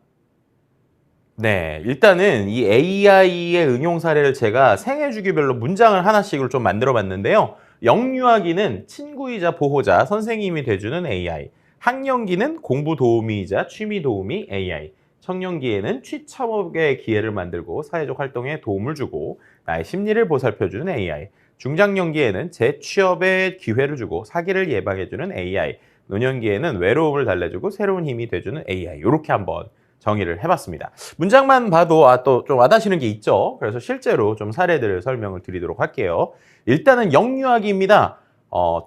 Speaker 1: 네, 일단은 이 AI의 응용 사례를 제가 생애 주기별로 문장을 하나씩을 좀 만들어 봤는데요. 영유아기는 친구이자 보호자, 선생님이 돼주는 AI. 학령기는 공부 도우미이자 취미 도우미 AI. 청년기에는 취참업의 기회를 만들고 사회적 활동에 도움을 주고 나의 심리를 보살펴주는 AI. 중장년기에는 재취업의 기회를 주고 사기를 예방해주는 AI. 노년기에는 외로움을 달래주고 새로운 힘이 돼주는 AI. 이렇게 한번 정의를 해봤습니다. 문장만 봐도 또 좀 와닿으시는 게 있죠. 그래서 실제로 좀 사례들을 설명을 드리도록 할게요. 일단은 영유아기입니다.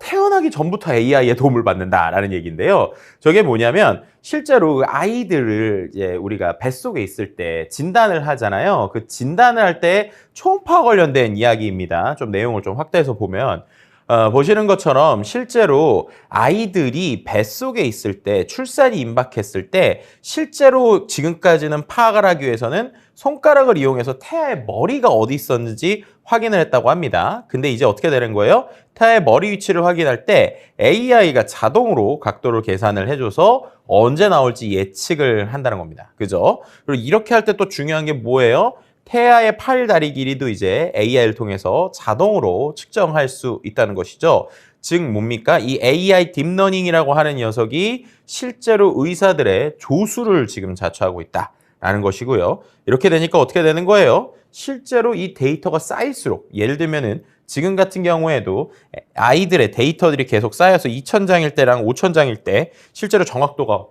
Speaker 1: 태어나기 전부터 AI의 도움을 받는다라는 얘기인데요. 저게 뭐냐면 실제로 아이들을 이제 우리가 뱃속에 있을 때 진단을 하잖아요. 그 진단을 할 때 초음파 관련된 이야기입니다. 좀 내용을 좀 확대해서 보면 보시는 것처럼 실제로 아이들이 뱃속에 있을 때 출산이 임박했을 때 실제로 지금까지는 파악을 하기 위해서는 손가락을 이용해서 태아의 머리가 어디 있었는지 확인을 했다고 합니다. 근데 이제 어떻게 되는 거예요? 태아의 머리 위치를 확인할 때 AI가 자동으로 각도를 계산을 해줘서 언제 나올지 예측을 한다는 겁니다. 그죠? 그리고 이렇게 할 때 또 중요한 게 뭐예요? 태아의 팔, 다리 길이도 이제 AI를 통해서 자동으로 측정할 수 있다는 것이죠. 즉 뭡니까? 이 AI 딥러닝이라고 하는 녀석이 실제로 의사들의 조수를 지금 자처하고 있다라는 것이고요. 이렇게 되니까 어떻게 되는 거예요? 실제로 이 데이터가 쌓일수록, 예를 들면은 지금 같은 경우에도 아이들의 데이터들이 계속 쌓여서 2,000장일 때랑 5,000장일 때 실제로 정확도가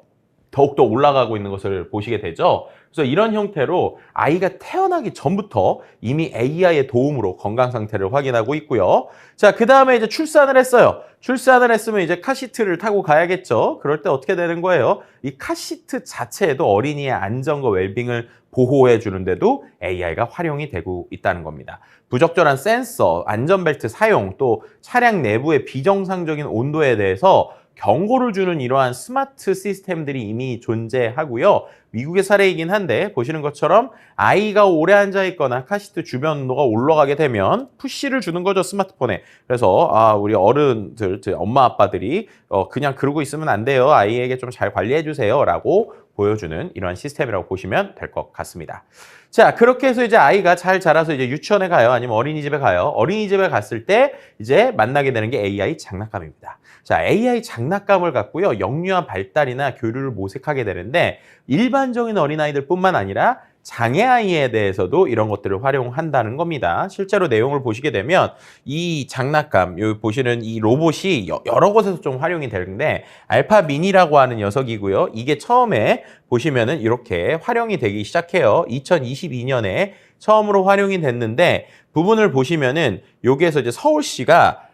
Speaker 1: 더욱더 올라가고 있는 것을 보시게 되죠. 그래서 이런 형태로 아이가 태어나기 전부터 이미 AI의 도움으로 건강 상태를 확인하고 있고요. 자, 그 다음에 이제 출산을 했어요. 출산을 했으면 이제 카시트를 타고 가야겠죠. 그럴 때 어떻게 되는 거예요? 이 카시트 자체에도 어린이의 안전과 웰빙을 보호해 주는데도 AI가 활용이 되고 있다는 겁니다. 부적절한 센서, 안전벨트 사용, 또 차량 내부의 비정상적인 온도에 대해서 경고를 주는 이러한 스마트 시스템들이 이미 존재하고요. 미국의 사례이긴 한데 보시는 것처럼 아이가 오래 앉아 있거나 카시트 주변 온도가 올라가게 되면 푸시를 주는 거죠, 스마트폰에. 그래서 우리 어른들, 엄마 아빠들이 그냥 그러고 있으면 안 돼요. 아이에게 좀 잘 관리해 주세요 라고 보여주는 이러한 시스템이라고 보시면 될 것 같습니다. 자, 그렇게 해서 이제 아이가 잘 자라서 이제 유치원에 가요, 아니면 어린이집에 가요. 어린이집에 갔을 때 이제 만나게 되는 게 AI 장난감입니다. 자, AI 장난감을 갖고요, 영유아 발달이나 교류를 모색하게 되는데 일반적인 어린아이들뿐만 아니라 장애아이에 대해서도 이런 것들을 활용한다는 겁니다. 실제로 내용을 보시게 되면 이 장난감, 여기 보시는 이 로봇이 여러 곳에서 좀 활용이 되는데 알파 미니라고 하는 녀석이고요. 이게 처음에 보시면은 이렇게 활용이 되기 시작해요. 2022년에 처음으로 활용이 됐는데 부분을 보시면은 여기에서 이제 서울시가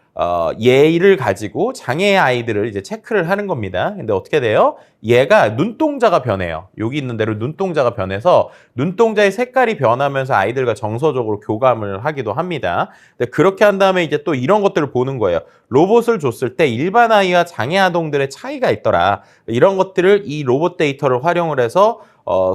Speaker 1: 얘를 가지고 장애 아이들을 이제 체크를 하는 겁니다. 근데 어떻게 돼요? 얘가 눈동자가 변해요. 여기 있는 대로 눈동자가 변해서 눈동자의 색깔이 변하면서 아이들과 정서적으로 교감을 하기도 합니다. 근데 그렇게 한 다음에 이제 또 이런 것들을 보는 거예요. 로봇을 줬을 때 일반 아이와 장애 아동들의 차이가 있더라. 이런 것들을 이 로봇 데이터를 활용을 해서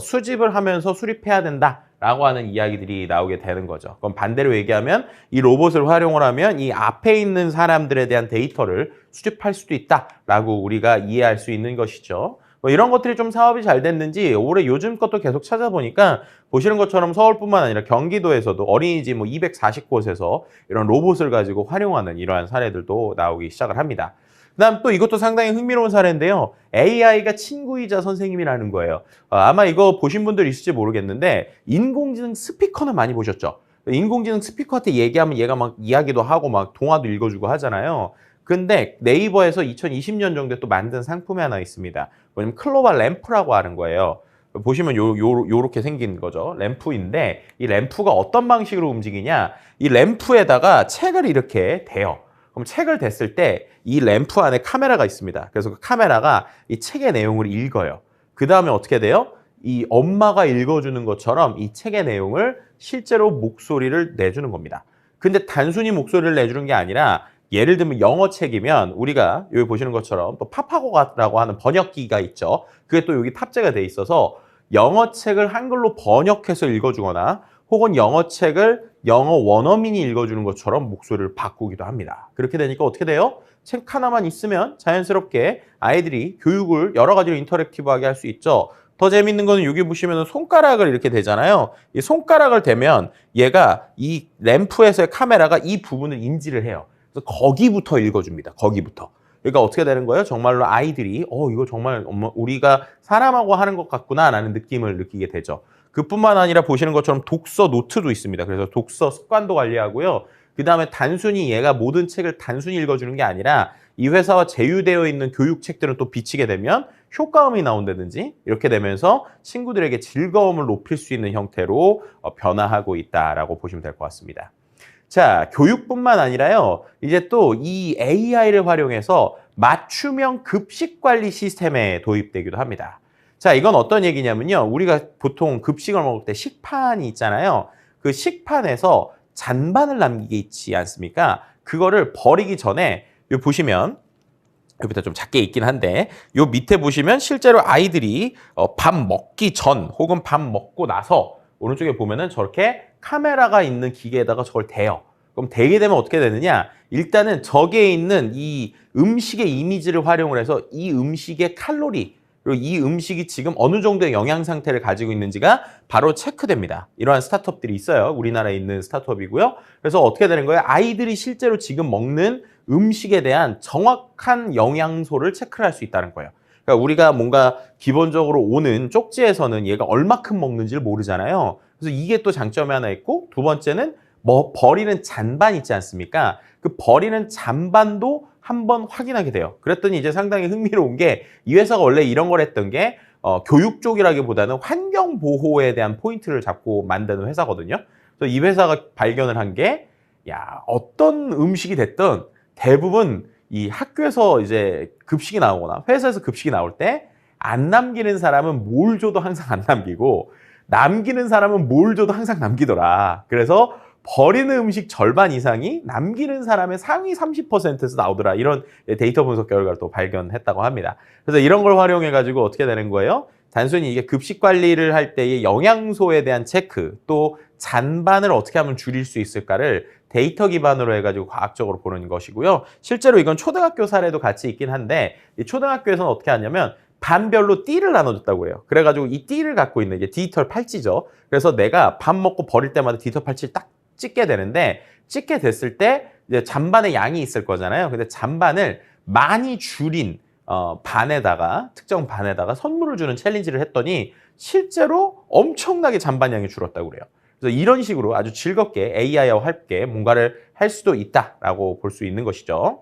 Speaker 1: 수집을 하면서 수립해야 된다. 라고 하는 이야기들이 나오게 되는 거죠. 그럼 반대로 얘기하면 이 로봇을 활용을 하면 이 앞에 있는 사람들에 대한 데이터를 수집할 수도 있다라고 우리가 이해할 수 있는 것이죠. 뭐 이런 것들이 좀 사업이 잘 됐는지 올해 요즘 것도 계속 찾아보니까 보시는 것처럼 서울뿐만 아니라 경기도에서도 어린이집 뭐 240곳에서 이런 로봇을 가지고 활용하는 이러한 사례들도 나오기 시작을 합니다. 그다음 또 이것도 상당히 흥미로운 사례인데요. AI가 친구이자 선생님이라는 거예요. 아마 이거 보신 분들 있을지 모르겠는데 인공지능 스피커는 많이 보셨죠? 인공지능 스피커한테 얘기하면 얘가 막 이야기도 하고 막 동화도 읽어주고 하잖아요. 근데 네이버에서 2020년 정도에 또 만든 상품이 하나 있습니다. 뭐냐면 클로바 램프라고 하는 거예요. 보시면 요렇게 생긴 거죠. 램프인데 이 램프가 어떤 방식으로 움직이냐? 이 램프에다가 책을 이렇게 대요. 그럼 책을 댔을 때 이 램프 안에 카메라가 있습니다. 그래서 그 카메라가 이 책의 내용을 읽어요. 그 다음에 어떻게 돼요? 이 엄마가 읽어주는 것처럼 이 책의 내용을 실제로 목소리를 내주는 겁니다. 근데 단순히 목소리를 내주는 게 아니라 예를 들면 영어 책이면 우리가 여기 보시는 것처럼 또 파파고라고 하는 번역기가 있죠. 그게 또 여기 탑재가 돼 있어서 영어 책을 한글로 번역해서 읽어주거나 혹은 영어 책을 영어 원어민이 읽어주는 것처럼 목소리를 바꾸기도 합니다. 그렇게 되니까 어떻게 돼요? 책 하나만 있으면 자연스럽게 아이들이 교육을 여러 가지로 인터랙티브하게 할 수 있죠. 더 재밌는 거는 여기 보시면 손가락을 이렇게 대잖아요. 이 손가락을 대면 얘가 이 램프에서의 카메라가 이 부분을 인지를 해요. 그래서 거기부터 읽어줍니다. 거기부터. 그러니까 어떻게 되는 거예요? 정말로 아이들이 이거 정말 우리가 사람하고 하는 것 같구나 라는 느낌을 느끼게 되죠. 그뿐만 아니라 보시는 것처럼 독서 노트도 있습니다. 그래서 독서 습관도 관리하고요. 그 다음에 단순히 얘가 모든 책을 단순히 읽어주는 게 아니라 이 회사와 제휴되어 있는 교육책들은 또 비치게 되면 효과음이 나온다든지 이렇게 되면서 친구들에게 즐거움을 높일 수 있는 형태로 변화하고 있다라고 보시면 될 것 같습니다. 자, 교육뿐만 아니라요. 이제 또 이 AI를 활용해서 맞춤형 급식 관리 시스템에 도입되기도 합니다. 자, 이건 어떤 얘기냐면요. 우리가 보통 급식을 먹을 때 식판이 있잖아요. 그 식판에서 잔반을 남기게 있지 않습니까? 그거를 버리기 전에 요 보시면 여기부터 좀 작게 있긴 한데 요 밑에 보시면 실제로 아이들이 밥 먹기 전 혹은 밥 먹고 나서 오른쪽에 보면은 저렇게 카메라가 있는 기계에다가 저걸 대요. 그럼 대게 되면 어떻게 되느냐? 일단은 저기에 있는 이 음식의 이미지를 활용을 해서 이 음식의 칼로리 그리고 이 음식이 지금 어느 정도의 영양 상태를 가지고 있는지가 바로 체크됩니다. 이러한 스타트업들이 있어요. 우리나라에 있는 스타트업이고요. 그래서 어떻게 되는 거예요? 아이들이 실제로 지금 먹는 음식에 대한 정확한 영양소를 체크를 할 수 있다는 거예요. 그러니까 우리가 뭔가 기본적으로 오는 쪽지에서는 얘가 얼마큼 먹는지를 모르잖아요. 그래서 이게 또 장점이 하나 있고 두 번째는 뭐 버리는 잔반 있지 않습니까? 그 버리는 잔반도 한번 확인하게 돼요. 그랬더니 이제 상당히 흥미로운 게 이 회사가 원래 이런 걸 했던 게 교육 쪽이라기보다는 환경 보호에 대한 포인트를 잡고 만드는 회사거든요. 그래서 이 회사가 발견을 한 게 어떤 음식이 됐든 대부분 이 학교에서 이제 급식이 나오거나 회사에서 급식이 나올 때 안 남기는 사람은 뭘 줘도 항상 안 남기고 남기는 사람은 뭘 줘도 항상 남기더라. 그래서 버리는 음식 절반 이상이 남기는 사람의 상위 30%에서 나오더라. 이런 데이터 분석 결과를 또 발견했다고 합니다. 그래서 이런 걸 활용해가지고 어떻게 되는 거예요? 단순히 이게 급식 관리를 할 때의 영양소에 대한 체크, 또 잔반을 어떻게 하면 줄일 수 있을까를 데이터 기반으로 해가지고 과학적으로 보는 것이고요. 실제로 이건 초등학교 사례도 같이 있긴 한데 이 초등학교에서는 어떻게 하냐면 반별로 띠를 나눠줬다고 해요. 그래가지고 이 띠를 갖고 있는 게 디지털 팔찌죠. 그래서 내가 밥 먹고 버릴 때마다 디지털 팔찌를 딱 찍게 되는데 찍게 됐을 때 이제 잔반의 양이 있을 거잖아요. 근데 잔반을 많이 줄인 반에다가 특정 반에다가 선물을 주는 챌린지를 했더니 실제로 엄청나게 잔반량이 줄었다고 그래요. 그래서 이런 식으로 아주 즐겁게 AI와 함께 뭔가를 할 수도 있다라고 볼 수 있는 것이죠.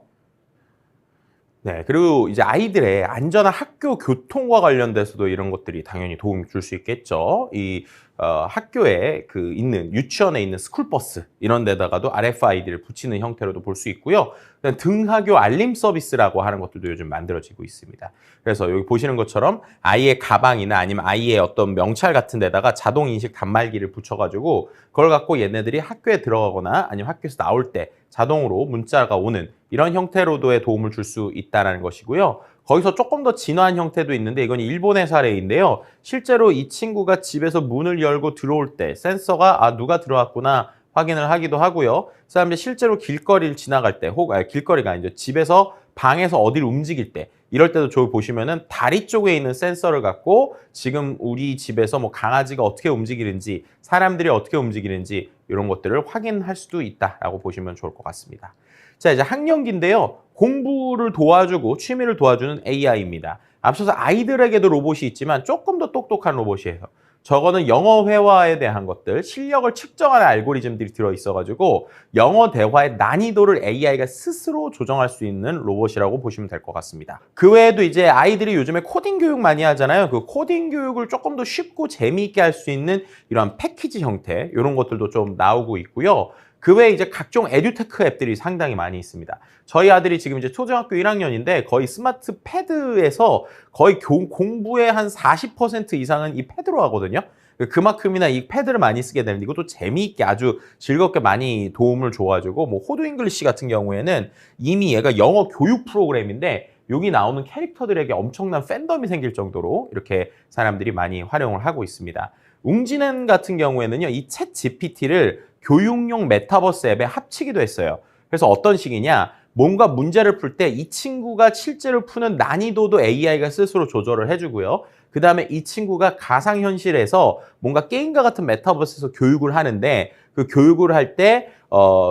Speaker 1: 네, 그리고 이제 아이들의 안전한 학교 교통과 관련돼서도 이런 것들이 당연히 도움이 줄 수 있겠죠. 이 학교에 있는 유치원에 있는 스쿨버스 이런 데다가도 RFID를 붙이는 형태로도 볼 수 있고요. 등하교 알림 서비스라고 하는 것들도 요즘 만들어지고 있습니다. 그래서 여기 보시는 것처럼 아이의 가방이나 아니면 아이의 어떤 명찰 같은 데다가 자동 인식 단말기를 붙여가지고 그걸 갖고 얘네들이 학교에 들어가거나 아니면 학교에서 나올 때 자동으로 문자가 오는 이런 형태로도의 도움을 줄 수 있다는 것이고요. 거기서 조금 더 진화한 형태도 있는데 이건 일본의 사례인데요. 실제로 이 친구가 집에서 문을 열고 들어올 때 센서가 누가 들어왔구나 확인을 하기도 하고요. 그다음에 실제로 길거리를 지나갈 때 길거리가 아니죠. 집에서 방에서 어디를 움직일 때 이럴 때도 저기 보시면은 다리 쪽에 있는 센서를 갖고 지금 우리 집에서 뭐 강아지가 어떻게 움직이는지 사람들이 어떻게 움직이는지 이런 것들을 확인할 수도 있다라고 보시면 좋을 것 같습니다. 자, 이제 학령기인데요. 공부를 도와주고 취미를 도와주는 AI입니다. 앞서서 아이들에게도 로봇이 있지만 조금 더 똑똑한 로봇이에요. 저거는 영어 회화에 대한 것들, 실력을 측정하는 알고리즘들이 들어있어가지고 영어 대화의 난이도를 AI가 스스로 조정할 수 있는 로봇이라고 보시면 될 것 같습니다. 그 외에도 이제 아이들이 요즘에 코딩 교육 많이 하잖아요. 그 코딩 교육을 조금 더 쉽고 재미있게 할 수 있는 이런 패키지 형태, 이런 것들도 좀 나오고 있고요. 그 외에 이제 각종 에듀테크 앱들이 상당히 많이 있습니다. 저희 아들이 지금 이제 초등학교 1학년인데 거의 스마트 패드에서 거의 공부의 한 40% 이상은 이 패드로 하거든요. 그만큼이나 이 패드를 많이 쓰게 되는데 이것도 재미있게 아주 즐겁게 많이 도움을 줘가지고 뭐 호두 잉글리시 같은 경우에는 이미 얘가 영어 교육 프로그램인데 여기 나오는 캐릭터들에게 엄청난 팬덤이 생길 정도로 이렇게 사람들이 많이 활용을 하고 있습니다. 웅지는 같은 경우에는요, 이 챗 GPT를 교육용 메타버스 앱에 합치기도 했어요. 그래서 어떤 식이냐, 뭔가 문제를 풀 때 이 친구가 실제로 푸는 난이도도 AI가 스스로 조절을 해주고요. 그 다음에 이 친구가 가상현실에서 뭔가 게임과 같은 메타버스에서 교육을 하는데 그 교육을 할 때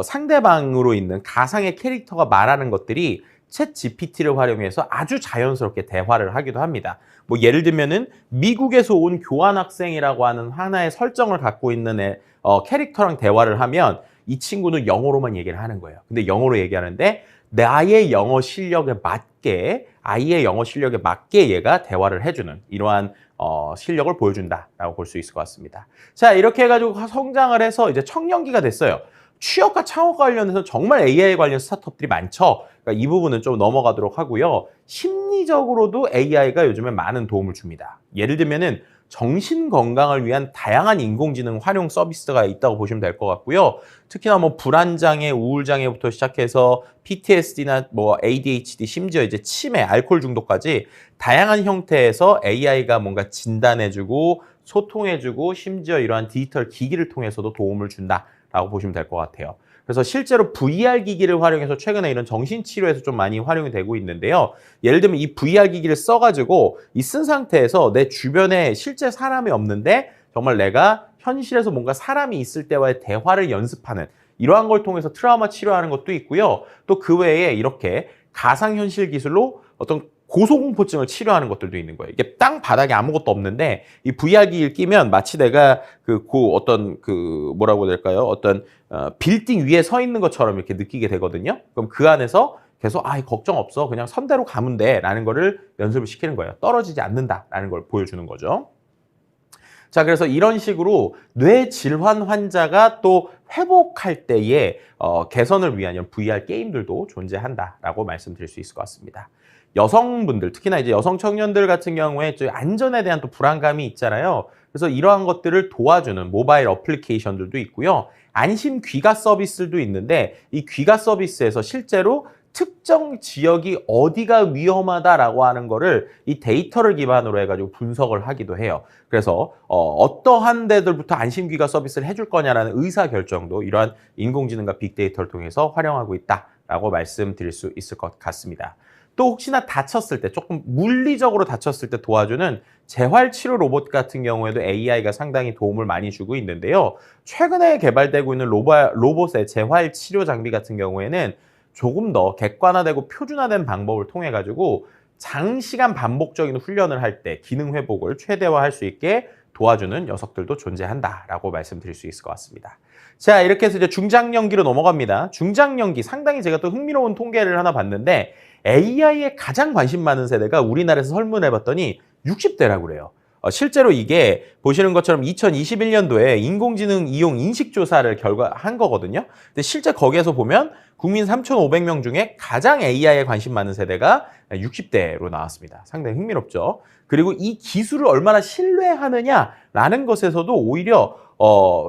Speaker 1: 상대방으로 있는 가상의 캐릭터가 말하는 것들이 챗 GPT를 활용해서 아주 자연스럽게 대화를 하기도 합니다. 뭐 예를 들면은 미국에서 온 교환학생이라고 하는 하나의 설정을 갖고 있는 캐릭터랑 대화를 하면 이 친구는 영어로만 얘기를 하는 거예요. 근데 영어로 얘기하는데 나의 영어 실력에 맞게, 아이의 영어 실력에 맞게 얘가 대화를 해주는 이러한 실력을 보여준다라고 볼 수 있을 것 같습니다. 자, 이렇게 해가지고 성장을 해서 이제 청년기가 됐어요. 취업과 창업 관련해서 정말 AI 관련 스타트업들이 많죠. 그러니까 이 부분은 좀 넘어가도록 하고요. 심리적으로도 AI가 요즘에 많은 도움을 줍니다. 예를 들면은 정신 건강을 위한 다양한 인공지능 활용 서비스가 있다고 보시면 될 것 같고요. 특히나 뭐 불안장애, 우울장애부터 시작해서 PTSD나 뭐 ADHD, 심지어 이제 치매, 알코올 중독까지 다양한 형태에서 AI가 뭔가 진단해주고 소통해주고 심지어 이러한 디지털 기기를 통해서도 도움을 준다라고 보시면 될 것 같아요. 그래서 실제로 VR 기기를 활용해서 최근에 이런 정신치료에서 좀 많이 활용이 되고 있는데요. 예를 들면 이 VR 기기를 써가지고 이 쓴 상태에서 내 주변에 실제 사람이 없는데 정말 내가 현실에서 뭔가 사람이 있을 때와의 대화를 연습하는 이러한 걸 통해서 트라우마 치료하는 것도 있고요. 또 그 외에 이렇게 가상현실 기술로 어떤 고소공포증을 치료하는 것들도 있는 거예요. 이게 땅 바닥에 아무것도 없는데 이 VR기를 끼면 마치 내가 뭐라고 해야 될까요? 어떤 빌딩 위에 서 있는 것처럼 이렇게 느끼게 되거든요. 그럼 그 안에서 계속 걱정 없어. 그냥 선대로 가면 돼. 라는 거를 연습을 시키는 거예요. 떨어지지 않는다. 라는 걸 보여주는 거죠. 자, 그래서 이런 식으로 뇌 질환 환자가 또 회복할 때에 개선을 위한 이런 VR 게임들도 존재한다라고 말씀드릴 수 있을 것 같습니다. 여성분들, 특히나 이제 여성 청년들 같은 경우에 안전에 대한 또 불안감이 있잖아요. 그래서 이러한 것들을 도와주는 모바일 어플리케이션들도 있고요. 안심 귀가 서비스도 있는데 이 귀가 서비스에서 실제로 특정 지역이 어디가 위험하다라고 하는 거를 이 데이터를 기반으로 해가지고 분석을 하기도 해요. 그래서 어떠한 데들부터 안심귀가 서비스를 해줄 거냐라는 의사결정도 이러한 인공지능과 빅데이터를 통해서 활용하고 있다라고 말씀드릴 수 있을 것 같습니다. 또 혹시나 다쳤을 때, 조금 물리적으로 다쳤을 때 도와주는 재활치료 로봇 같은 경우에도 AI가 상당히 도움을 많이 주고 있는데요. 최근에 개발되고 있는 로봇의 재활치료 장비 같은 경우에는 조금 더 객관화되고 표준화된 방법을 통해 가지고 장시간 반복적인 훈련을 할 때 기능 회복을 최대화할 수 있게 도와주는 녀석들도 존재한다라고 말씀드릴 수 있을 것 같습니다. 자, 이렇게 해서 이제 중장년기로 넘어갑니다. 중장년기 상당히 제가 또 흥미로운 통계를 하나 봤는데 AI에 가장 관심 많은 세대가 우리나라에서 설문해 봤더니 60대라고 그래요. 실제로 이게 보시는 것처럼 2021년도에 인공지능 이용 인식조사를 결과한 거거든요. 근데 실제 거기에서 보면 국민 3,500명 중에 가장 AI에 관심 많은 세대가 60대로 나왔습니다. 상당히 흥미롭죠. 그리고 이 기술을 얼마나 신뢰하느냐라는 것에서도 오히려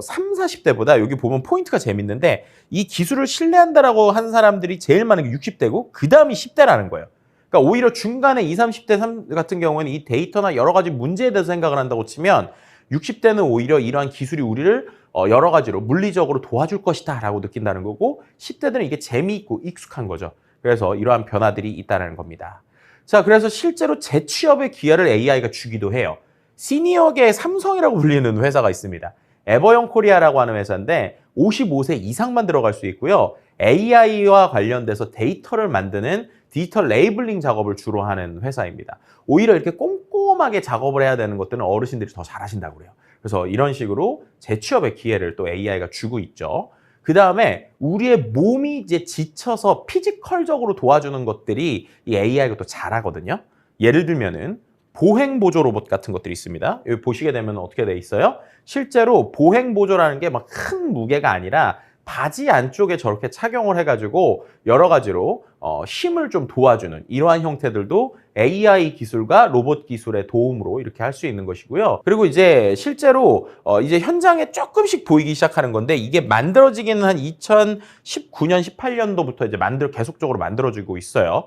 Speaker 1: 30, 40대보다 여기 보면 포인트가 재밌는데 이 기술을 신뢰한다라고 한 사람들이 제일 많은 게 60대고 그 다음이 10대라는 거예요. 그러니까 오히려 중간에 20, 30대 같은 경우에는 이 데이터나 여러 가지 문제에 대해서 생각을 한다고 치면 60대는 오히려 이러한 기술이 우리를 여러 가지로 물리적으로 도와줄 것이다 라고 느낀다는 거고 10대들은 이게 재미있고 익숙한 거죠. 그래서 이러한 변화들이 있다는 겁니다. 자, 그래서 실제로 재취업의 기회를 AI가 주기도 해요. 시니어계의 삼성이라고 불리는 회사가 있습니다. 에버영 코리아라고 하는 회사인데 55세 이상만 들어갈 수 있고요. AI와 관련돼서 데이터를 만드는 디지털 레이블링 작업을 주로 하는 회사입니다. 오히려 이렇게 꼼꼼하게 작업을 해야 되는 것들은 어르신들이 더 잘하신다고 그래요. 그래서 이런 식으로 재취업의 기회를 또 AI가 주고 있죠. 그 다음에 우리의 몸이 이제 지쳐서 피지컬적으로 도와주는 것들이 이 AI가 또 잘하거든요. 예를 들면은 보행보조 로봇 같은 것들이 있습니다. 여기 보시게 되면 어떻게 돼 있어요? 실제로 보행보조라는 게 막 큰 무게가 아니라 바지 안쪽에 저렇게 착용을 해가지고 여러 가지로 힘을 좀 도와주는 이러한 형태들도 AI 기술과 로봇 기술의 도움으로 이렇게 할 수 있는 것이고요. 그리고 이제 실제로 이제 현장에 조금씩 보이기 시작하는 건데 이게 만들어지기는 한 2019년, 18년도부터 이제 계속적으로 만들어지고 있어요.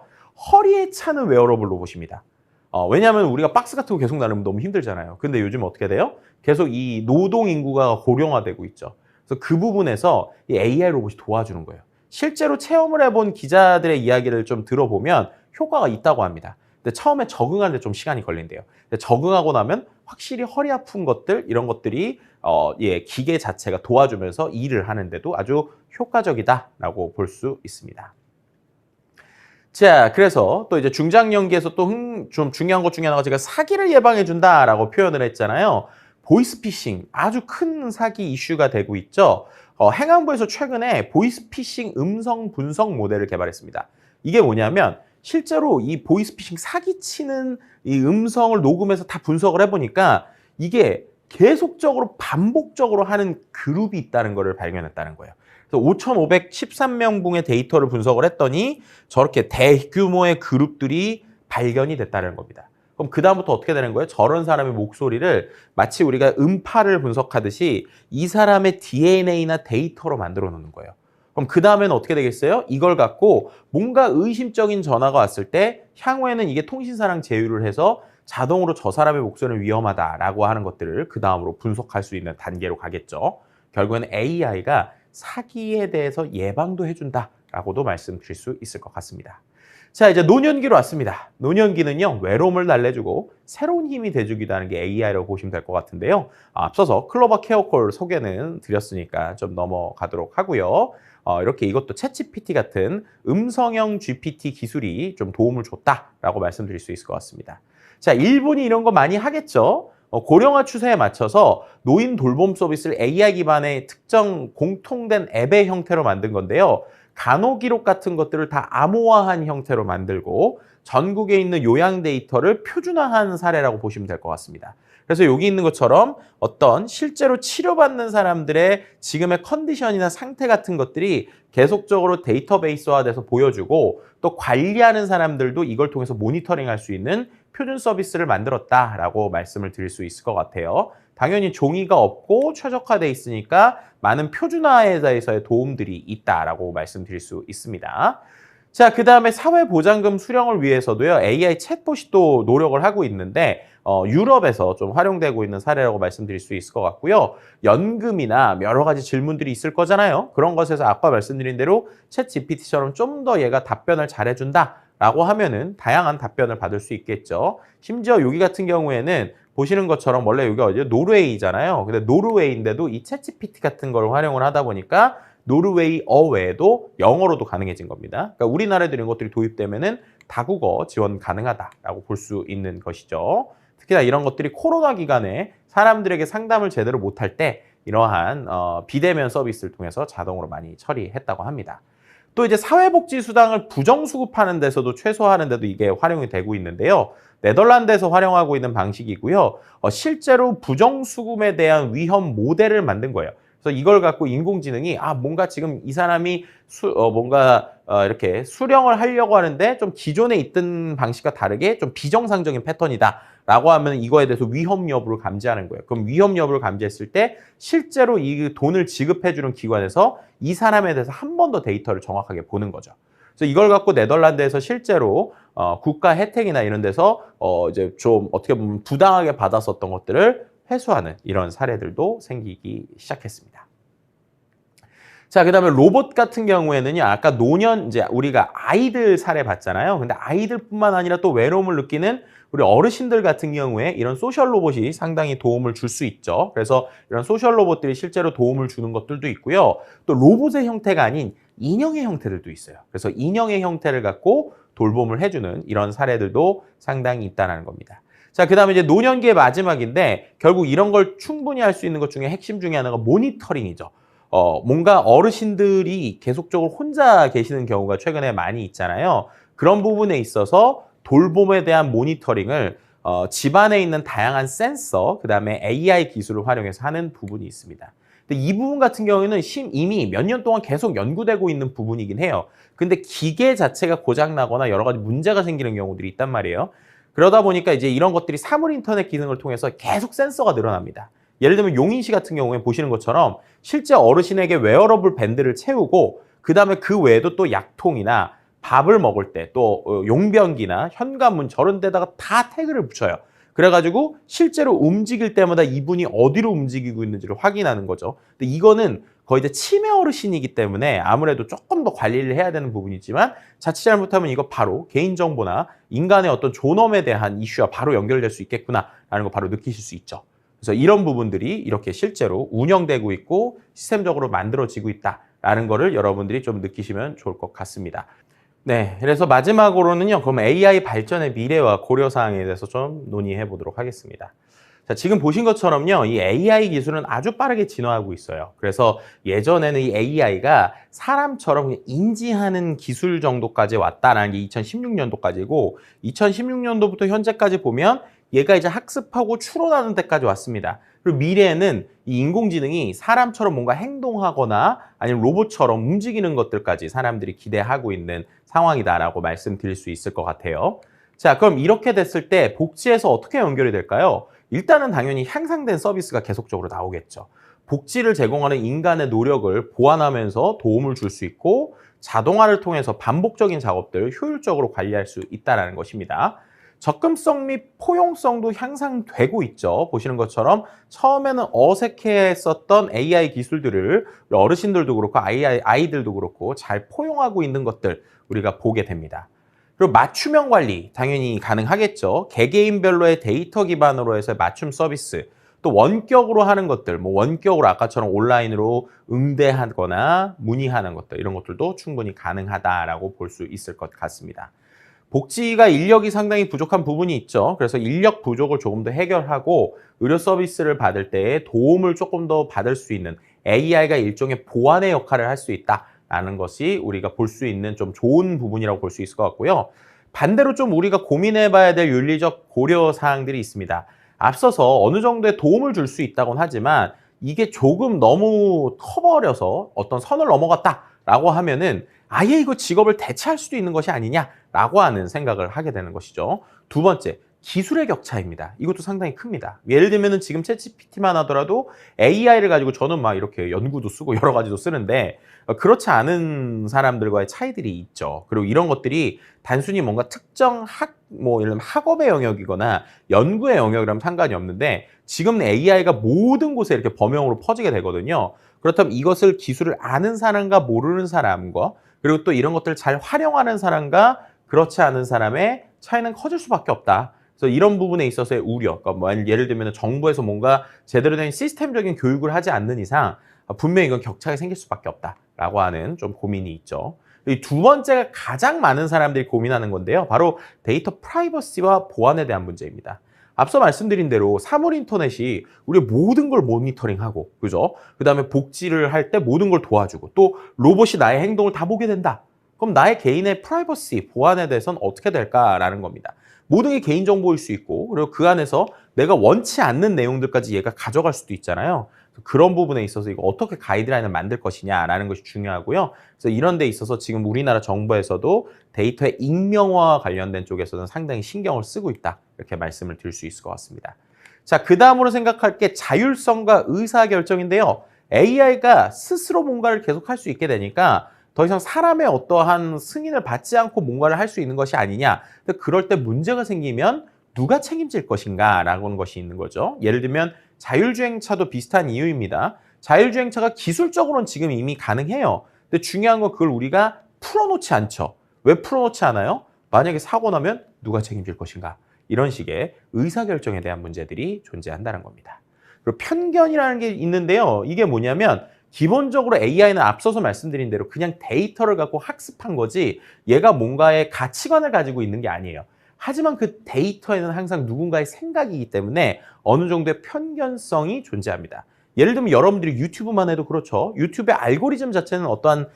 Speaker 1: 허리에 차는 웨어러블 로봇입니다. 왜냐하면 우리가 박스 같은 거 계속 나르면 너무 힘들잖아요. 근데 요즘 어떻게 돼요? 계속 이 노동 인구가 고령화되고 있죠. 그래서 그 부분에서 이 AI 로봇이 도와주는 거예요. 실제로 체험을 해본 기자들의 이야기를 좀 들어보면 효과가 있다고 합니다. 근데 처음에 적응하는데 좀 시간이 걸린대요. 근데 적응하고 나면 확실히 허리 아픈 것들 이런 것들이 기계 자체가 도와주면서 일을 하는데도 아주 효과적이다라고 볼 수 있습니다. 자, 그래서 또 이제 중장년기에서 또 좀 중요한 것 중에 하나가 제가 사기를 예방해준다라고 표현을 했잖아요. 보이스피싱 아주 큰 사기 이슈가 되고 있죠. 행안부에서 최근에 보이스피싱 음성 분석 모델을 개발했습니다. 이게 뭐냐면 실제로 이 보이스피싱 사기치는 이 음성을 녹음해서 다 분석을 해보니까 이게 계속적으로 반복적으로 하는 그룹이 있다는 것을 발견했다는 거예요. 그래서 5,513명분의 데이터를 분석을 했더니 저렇게 대규모의 그룹들이 발견이 됐다는 겁니다. 그럼 그 다음부터 어떻게 되는 거예요? 저런 사람의 목소리를 마치 우리가 음파를 분석하듯이 이 사람의 DNA나 데이터로 만들어 놓는 거예요. 그럼 그 다음에는 어떻게 되겠어요? 이걸 갖고 뭔가 의심적인 전화가 왔을 때 향후에는 이게 통신사랑 제휴를 해서 자동으로 저 사람의 목소리는 위험하다라고 하는 것들을 그 다음으로 분석할 수 있는 단계로 가겠죠. 결국에는 AI가 사기에 대해서 예방도 해준다라고도 말씀드릴 수 있을 것 같습니다. 자, 이제 노년기로 왔습니다. 노년기는요, 외로움을 달래주고 새로운 힘이 돼주기도 하는 게 AI라고 보시면 될 것 같은데요. 앞서서 클로버 케어콜 소개는 드렸으니까 좀 넘어가도록 하고요. 이렇게 이것도 챗GPT 같은 음성형 GPT 기술이 좀 도움을 줬다라고 말씀드릴 수 있을 것 같습니다. 자, 일본이 이런 거 많이 하겠죠. 고령화 추세에 맞춰서 노인 돌봄 서비스를 AI 기반의 특정 공통된 앱의 형태로 만든 건데요. 간호 기록 같은 것들을 다 암호화한 형태로 만들고 전국에 있는 요양 데이터를 표준화한 사례라고 보시면 될 것 같습니다. 그래서 여기 있는 것처럼 어떤 실제로 치료받는 사람들의 지금의 컨디션이나 상태 같은 것들이 계속적으로 데이터베이스화돼서 보여주고 또 관리하는 사람들도 이걸 통해서 모니터링할 수 있는 표준 서비스를 만들었다라고 말씀을 드릴 수 있을 것 같아요. 당연히 종이가 없고 최적화돼 있으니까 많은 표준화에 대해서의 도움들이 있다라고 말씀드릴 수 있습니다. 자, 그 다음에 사회보장금 수령을 위해서도요, AI 챗봇이 또 노력을 하고 있는데, 유럽에서 좀 활용되고 있는 사례라고 말씀드릴 수 있을 것 같고요. 연금이나 여러 가지 질문들이 있을 거잖아요. 그런 것에서 아까 말씀드린 대로 챗 GPT처럼 좀 더 얘가 답변을 잘해준다 라고 하면은 다양한 답변을 받을 수 있겠죠. 심지어 여기 같은 경우에는 보시는 것처럼 원래 여기가 어디요? 노르웨이잖아요. 근데 노르웨이인데도 이 챗 GPT 같은 걸 활용을 하다 보니까 노르웨이어 외에도 영어로도 가능해진 겁니다. 그러니까 우리나라에도 이런 것들이 도입되면은 다국어 지원 가능하다라고 볼 수 있는 것이죠. 특히나 이런 것들이 코로나 기간에 사람들에게 상담을 제대로 못할 때 이러한 비대면 서비스를 통해서 자동으로 많이 처리했다고 합니다. 또 이제 사회복지수당을 부정수급하는 데서도 최소화하는 데도 이게 활용이 되고 있는데요. 네덜란드에서 활용하고 있는 방식이고요. 실제로 부정수급에 대한 위험 모델을 만든 거예요. 그래서 이걸 갖고 인공지능이 뭔가 지금 이 사람이 이렇게 수령을 하려고 하는데 좀 기존에 있던 방식과 다르게 좀 비정상적인 패턴이다 라고 하면 이거에 대해서 위험 여부를 감지하는 거예요. 그럼 위험 여부를 감지했을 때 실제로 이 돈을 지급해주는 기관에서 이 사람에 대해서 한 번 더 데이터를 정확하게 보는 거죠. 그래서 이걸 갖고 네덜란드에서 실제로 국가 혜택이나 이런 데서 이제 좀 어떻게 보면 부당하게 받았었던 것들을 회수하는 이런 사례들도 생기기 시작했습니다. 자, 그 다음에 로봇 같은 경우에는요, 아까 노년, 이제 우리가 아이들 사례 봤잖아요. 근데 아이들뿐만 아니라 또 외로움을 느끼는 우리 어르신들 같은 경우에 이런 소셜 로봇이 상당히 도움을 줄 수 있죠. 그래서 이런 소셜 로봇들이 실제로 도움을 주는 것들도 있고요. 또 로봇의 형태가 아닌 인형의 형태들도 있어요. 그래서 인형의 형태를 갖고 돌봄을 해주는 이런 사례들도 상당히 있다는 겁니다. 자, 그 다음에 이제 노년기의 마지막인데 결국 이런 걸 충분히 할 수 있는 것 중에 핵심 중에 하나가 모니터링이죠. 뭔가 어르신들이 계속적으로 혼자 계시는 경우가 최근에 많이 있잖아요. 그런 부분에 있어서 돌봄에 대한 모니터링을 집안에 있는 다양한 센서, 그 다음에 AI 기술을 활용해서 하는 부분이 있습니다. 근데 이 부분 같은 경우에는 이미 몇 년 동안 계속 연구되고 있는 부분이긴 해요. 근데 기계 자체가 고장나거나 여러 가지 문제가 생기는 경우들이 있단 말이에요. 그러다 보니까 이제 이런 것들이 사물 인터넷 기능을 통해서 계속 센서가 늘어납니다. 예를 들면 용인시 같은 경우에 보시는 것처럼 실제 어르신에게 웨어러블 밴드를 채우고 그 다음에 그 외에도 또 약통이나 밥을 먹을 때 또 용변기나 현관문 저런 데다가 다 태그를 붙여요. 그래가지고 실제로 움직일 때마다 이분이 어디로 움직이고 있는지를 확인하는 거죠. 근데 이거는 거의 이제 치매 어르신이기 때문에 아무래도 조금 더 관리를 해야 되는 부분이지만 자칫 잘못하면 이거 바로 개인정보나 인간의 어떤 존엄에 대한 이슈와 바로 연결될 수 있겠구나라는 거 바로 느끼실 수 있죠. 그래서 이런 부분들이 이렇게 실제로 운영되고 있고 시스템적으로 만들어지고 있다라는 거를 여러분들이 좀 느끼시면 좋을 것 같습니다. 네, 그래서 마지막으로는요, 그럼 AI 발전의 미래와 고려사항에 대해서 좀 논의해 보도록 하겠습니다. 자, 지금 보신 것처럼요, 이 AI 기술은 아주 빠르게 진화하고 있어요. 그래서 예전에는 이 AI가 사람처럼 그냥 인지하는 기술 정도까지 왔다라는 게 2016년도까지고, 2016년도부터 현재까지 보면 얘가 이제 학습하고 추론하는 데까지 왔습니다. 그리고 미래에는 이 인공지능이 사람처럼 뭔가 행동하거나 아니면 로봇처럼 움직이는 것들까지 사람들이 기대하고 있는 상황이다라고 말씀드릴 수 있을 것 같아요. 자, 그럼 이렇게 됐을 때 복지에서 어떻게 연결이 될까요? 일단은 당연히 향상된 서비스가 계속적으로 나오겠죠. 복지를 제공하는 인간의 노력을 보완하면서 도움을 줄 수 있고 자동화를 통해서 반복적인 작업들을 효율적으로 관리할 수 있다는 것입니다. 접근성 및 포용성도 향상되고 있죠. 보시는 것처럼 처음에는 어색해했었던 AI 기술들을 어르신들도 그렇고 아이들도 그렇고 잘 포용하고 있는 것들 우리가 보게 됩니다. 그리고 맞춤형 관리 당연히 가능하겠죠. 개개인별로의 데이터 기반으로 해서 맞춤 서비스, 또 원격으로 하는 것들, 뭐 원격으로 아까처럼 온라인으로 응대하거나 문의하는 것들, 이런 것들도 충분히 가능하다라고 볼 수 있을 것 같습니다. 복지가 인력이 상당히 부족한 부분이 있죠. 그래서 인력 부족을 조금 더 해결하고 의료 서비스를 받을 때에 도움을 조금 더 받을 수 있는 AI가 일종의 보완의 역할을 할 수 있다라는 것이 우리가 볼 수 있는 좀 좋은 부분이라고 볼 수 있을 것 같고요. 반대로 좀 우리가 고민해 봐야 될 윤리적 고려 사항들이 있습니다. 앞서서 어느 정도의 도움을 줄 수 있다고는 하지만 이게 조금 너무 커버려서 어떤 선을 넘어갔다라고 하면은 아예 이거 직업을 대체할 수도 있는 것이 아니냐라고 하는 생각을 하게 되는 것이죠. 두 번째, 기술의 격차입니다. 이것도 상당히 큽니다. 예를 들면은 지금 챗GPT만 하더라도 AI를 가지고 저는 막 이렇게 연구도 쓰고 여러 가지도 쓰는데 그렇지 않은 사람들과의 차이들이 있죠. 그리고 이런 것들이 단순히 뭔가 특정 뭐 예를 들면 학업의 영역이거나 연구의 영역이라면 상관이 없는데 지금 AI가 모든 곳에 이렇게 범용으로 퍼지게 되거든요. 그렇다면 이것을 기술을 아는 사람과 모르는 사람과 그리고 또 이런 것들을 잘 활용하는 사람과 그렇지 않은 사람의 차이는 커질 수밖에 없다. 그래서 이런 부분에 있어서의 우려, 그러니까 뭐 예를 들면 정부에서 뭔가 제대로 된 시스템적인 교육을 하지 않는 이상 분명히 이건 격차가 생길 수밖에 없다라고 하는 좀 고민이 있죠. 이 두 번째가 가장 많은 사람들이 고민하는 건데요. 바로 데이터 프라이버시와 보안에 대한 문제입니다. 앞서 말씀드린 대로 사물 인터넷이 우리 모든 걸 모니터링하고, 그죠? 그 다음에 복지를 할 때 모든 걸 도와주고, 또 로봇이 나의 행동을 다 보게 된다. 그럼 나의 개인의 프라이버시, 보안에 대해서는 어떻게 될까라는 겁니다. 모든 게 개인정보일 수 있고, 그리고 그 안에서 내가 원치 않는 내용들까지 얘가 가져갈 수도 있잖아요. 그런 부분에 있어서 이거 어떻게 가이드라인을 만들 것이냐라는 것이 중요하고요. 그래서 이런 데 있어서 지금 우리나라 정부에서도 데이터의 익명화와 관련된 쪽에서는 상당히 신경을 쓰고 있다. 이렇게 말씀을 드릴 수 있을 것 같습니다. 자, 그 다음으로 생각할 게 자율성과 의사결정인데요. AI가 스스로 뭔가를 계속 할 수 있게 되니까 더 이상 사람의 어떠한 승인을 받지 않고 뭔가를 할 수 있는 것이 아니냐. 근데 그럴 때 문제가 생기면 누가 책임질 것인가 라는 것이 있는 거죠. 예를 들면 자율주행차도 비슷한 이유입니다. 자율주행차가 기술적으로는 지금 이미 가능해요. 근데 중요한 건 그걸 우리가 풀어놓지 않죠. 왜 풀어놓지 않아요? 만약에 사고 나면 누가 책임질 것인가. 이런 식의 의사결정에 대한 문제들이 존재한다는 겁니다. 그리고 편견이라는 게 있는데요. 이게 뭐냐면 기본적으로 AI는 앞서서 말씀드린 대로 그냥 데이터를 갖고 학습한 거지 얘가 뭔가의 가치관을 가지고 있는 게 아니에요. 하지만 그 데이터에는 항상 누군가의 생각이기 때문에 어느 정도의 편견성이 존재합니다. 예를 들면 여러분들이 유튜브만 해도 그렇죠. 유튜브의 알고리즘 자체는 어떠한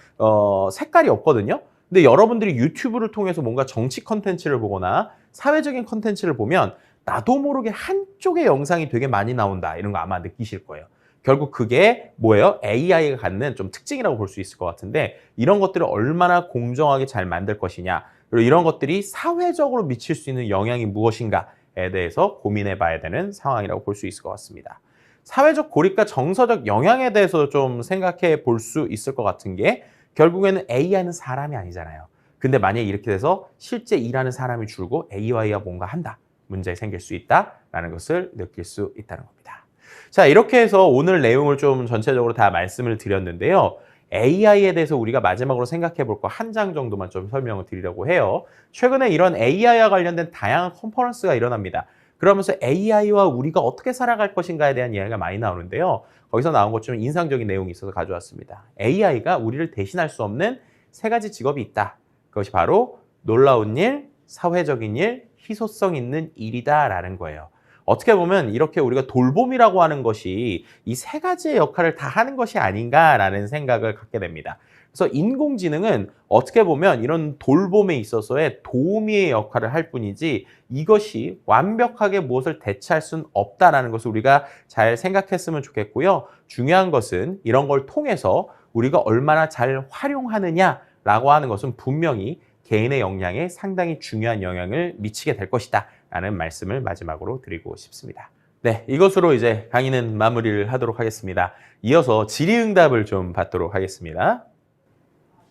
Speaker 1: 색깔이 없거든요. 근데 여러분들이 유튜브를 통해서 뭔가 정치 컨텐츠를 보거나 사회적인 컨텐츠를 보면 나도 모르게 한쪽의 영상이 되게 많이 나온다. 이런 거 아마 느끼실 거예요. 결국 그게 뭐예요? AI가 갖는 좀 특징이라고 볼 수 있을 것 같은데 이런 것들을 얼마나 공정하게 잘 만들 것이냐 그리고 이런 것들이 사회적으로 미칠 수 있는 영향이 무엇인가에 대해서 고민해 봐야 되는 상황이라고 볼 수 있을 것 같습니다. 사회적 고립과 정서적 영향에 대해서 좀 생각해 볼 수 있을 것 같은 게 결국에는 AI는 사람이 아니잖아요. 근데 만약에 이렇게 돼서 실제 일하는 사람이 줄고 AI가 뭔가 한다. 문제 생길 수 있다라는 것을 느낄 수 있다는 겁니다. 자, 이렇게 해서 오늘 내용을 좀 전체적으로 다 말씀을 드렸는데요. AI에 대해서 우리가 마지막으로 생각해 볼 거 한 장 정도만 좀 설명을 드리려고 해요. 최근에 이런 AI와 관련된 다양한 컨퍼런스가 일어납니다. 그러면서 AI와 우리가 어떻게 살아갈 것인가에 대한 이야기가 많이 나오는데요. 거기서 나온 것 중 인상적인 내용이 있어서 가져왔습니다. AI가 우리를 대신할 수 없는 세 가지 직업이 있다. 그것이 바로 놀라운 일, 사회적인 일, 희소성 있는 일이다라는 거예요. 어떻게 보면 이렇게 우리가 돌봄이라고 하는 것이 이 세 가지의 역할을 다 하는 것이 아닌가라는 생각을 갖게 됩니다. 그래서 인공지능은 어떻게 보면 이런 돌봄에 있어서의 도우미의 역할을 할 뿐이지 이것이 완벽하게 무엇을 대체할 수는 없다라는 것을 우리가 잘 생각했으면 좋겠고요. 중요한 것은 이런 걸 통해서 우리가 얼마나 잘 활용하느냐라고 하는 것은 분명히 개인의 역량에 상당히 중요한 영향을 미치게 될 것이다 라는 말씀을 마지막으로 드리고 싶습니다. 네, 이것으로 이제 강의는 마무리를 하도록 하겠습니다. 이어서 질의응답을 좀 받도록 하겠습니다.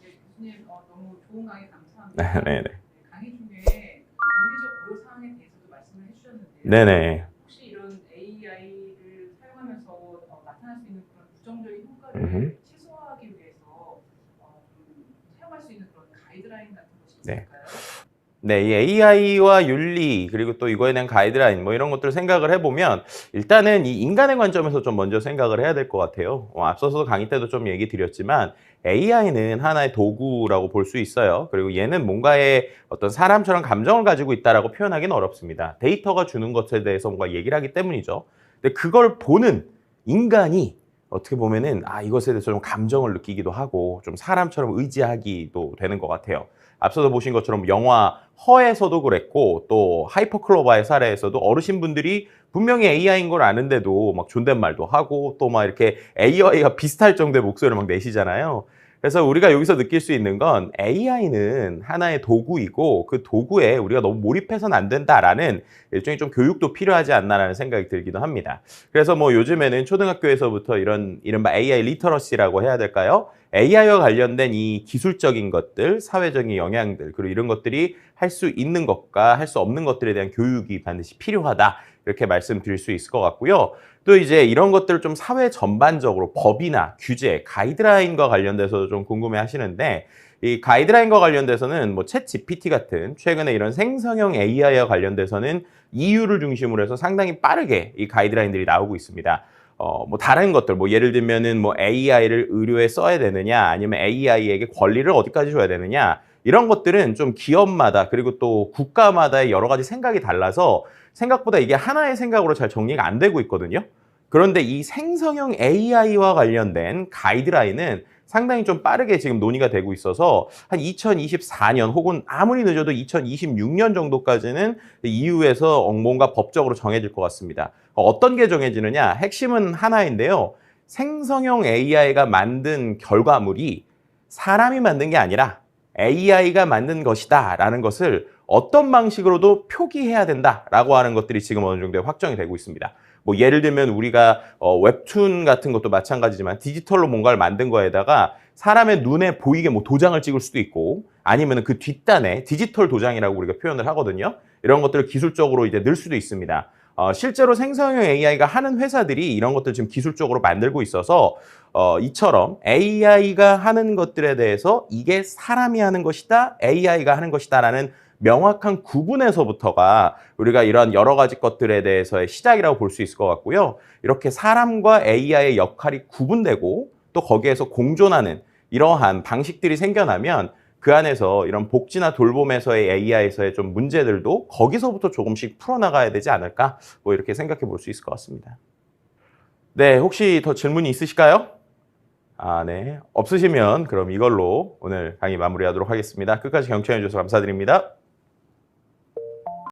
Speaker 7: 네, 교수님 너무 좋은 강의 감사합니다.
Speaker 1: 네네.
Speaker 7: 강의 중에 물리적 고려 사항에 대해서도 말씀을 해주셨는데요.
Speaker 1: 네네.
Speaker 7: 혹시 이런 AI를 사용하면서 나타날 수 있는 그런 부정적인 효과를 최소화하기 위해서 좀 사용할 수 있는 그런 가이드라인 같은 것이
Speaker 1: 네.
Speaker 7: 있을까요?
Speaker 1: 네, 이 AI와 윤리 그리고 또 이거에 대한 가이드라인 뭐 이런 것들을 생각을 해보면 일단은 이 인간의 관점에서 좀 먼저 생각을 해야 될 것 같아요. 앞서서 강의 때도 좀 얘기 드렸지만 AI는 하나의 도구라고 볼 수 있어요. 그리고 얘는 뭔가의 어떤 사람처럼 감정을 가지고 있다라고 표현하기는 어렵습니다. 데이터가 주는 것에 대해서 뭔가 얘기를 하기 때문이죠. 근데 그걸 보는 인간이 어떻게 보면은 이것에 대해서 좀 감정을 느끼기도 하고 좀 사람처럼 의지하기도 되는 것 같아요. 앞서도 보신 것처럼 영화 허에서도 그랬고 또 하이퍼클로바의 사례에서도 어르신분들이 분명히 AI인 걸 아는데도 막 존댓말도 하고 또 막 이렇게 AI가 비슷할 정도의 목소리를 막 내시잖아요. 그래서 우리가 여기서 느낄 수 있는 건 AI는 하나의 도구이고 그 도구에 우리가 너무 몰입해서는 안 된다라는 일종의 좀 교육도 필요하지 않나라는 생각이 들기도 합니다. 그래서 뭐 요즘에는 초등학교에서부터 이런 이른바 AI 리터러시라고 해야 될까요? AI와 관련된 이 기술적인 것들, 사회적인 영향들, 그리고 이런 것들이 할 수 있는 것과 할 수 없는 것들에 대한 교육이 반드시 필요하다. 이렇게 말씀드릴 수 있을 것 같고요. 또 이제 이런 것들을 좀 사회 전반적으로 법이나 규제, 가이드라인과 관련돼서 좀 궁금해 하시는데 이 가이드라인과 관련돼서는 뭐 챗 GPT 같은 최근에 이런 생성형 AI와 관련돼서는 EU를 중심으로 해서 상당히 빠르게 이 가이드라인들이 나오고 있습니다. 뭐 다른 것들, 뭐 예를 들면은 뭐 AI를 의료에 써야 되느냐, 아니면 AI에게 권리를 어디까지 줘야 되느냐, 이런 것들은 좀 기업마다 그리고 또 국가마다의 여러 가지 생각이 달라서 생각보다 이게 하나의 생각으로 잘 정리가 안 되고 있거든요. 그런데 이 생성형 AI와 관련된 가이드라인은 상당히 좀 빠르게 지금 논의가 되고 있어서 한 2024년 혹은 아무리 늦어도 2026년 정도까지는 EU에서 뭔가 법적으로 정해질 것 같습니다. 어떤 게 정해지느냐? 핵심은 하나인데요. 생성형 AI가 만든 결과물이 사람이 만든 게 아니라 AI가 만든 것이다 라는 것을 어떤 방식으로도 표기해야 된다라고 하는 것들이 지금 어느 정도 확정이 되고 있습니다. 뭐 예를 들면 우리가 웹툰 같은 것도 마찬가지지만 디지털로 뭔가를 만든 거에다가 사람의 눈에 보이게 뭐 도장을 찍을 수도 있고 아니면 그 뒷단에 디지털 도장이라고 우리가 표현을 하거든요. 이런 것들을 기술적으로 이제 넣을 수도 있습니다. 실제로 생성형 AI가 하는 회사들이 이런 것들 지금 기술적으로 만들고 있어서 이처럼 AI가 하는 것들에 대해서 이게 사람이 하는 것이다, AI가 하는 것이다라는 명확한 구분에서부터가 우리가 이런 여러 가지 것들에 대해서의 시작이라고 볼 수 있을 것 같고요. 이렇게 사람과 AI의 역할이 구분되고 또 거기에서 공존하는 이러한 방식들이 생겨나면 그 안에서 이런 복지나 돌봄에서의 AI에서의 좀 문제들도 거기서부터 조금씩 풀어나가야 되지 않을까? 뭐 이렇게 생각해 볼 수 있을 것 같습니다. 네, 혹시 더 질문이 있으실까요? 네. 없으시면 그럼 이걸로 오늘 강의 마무리하도록 하겠습니다. 끝까지 경청해 주셔서 감사드립니다.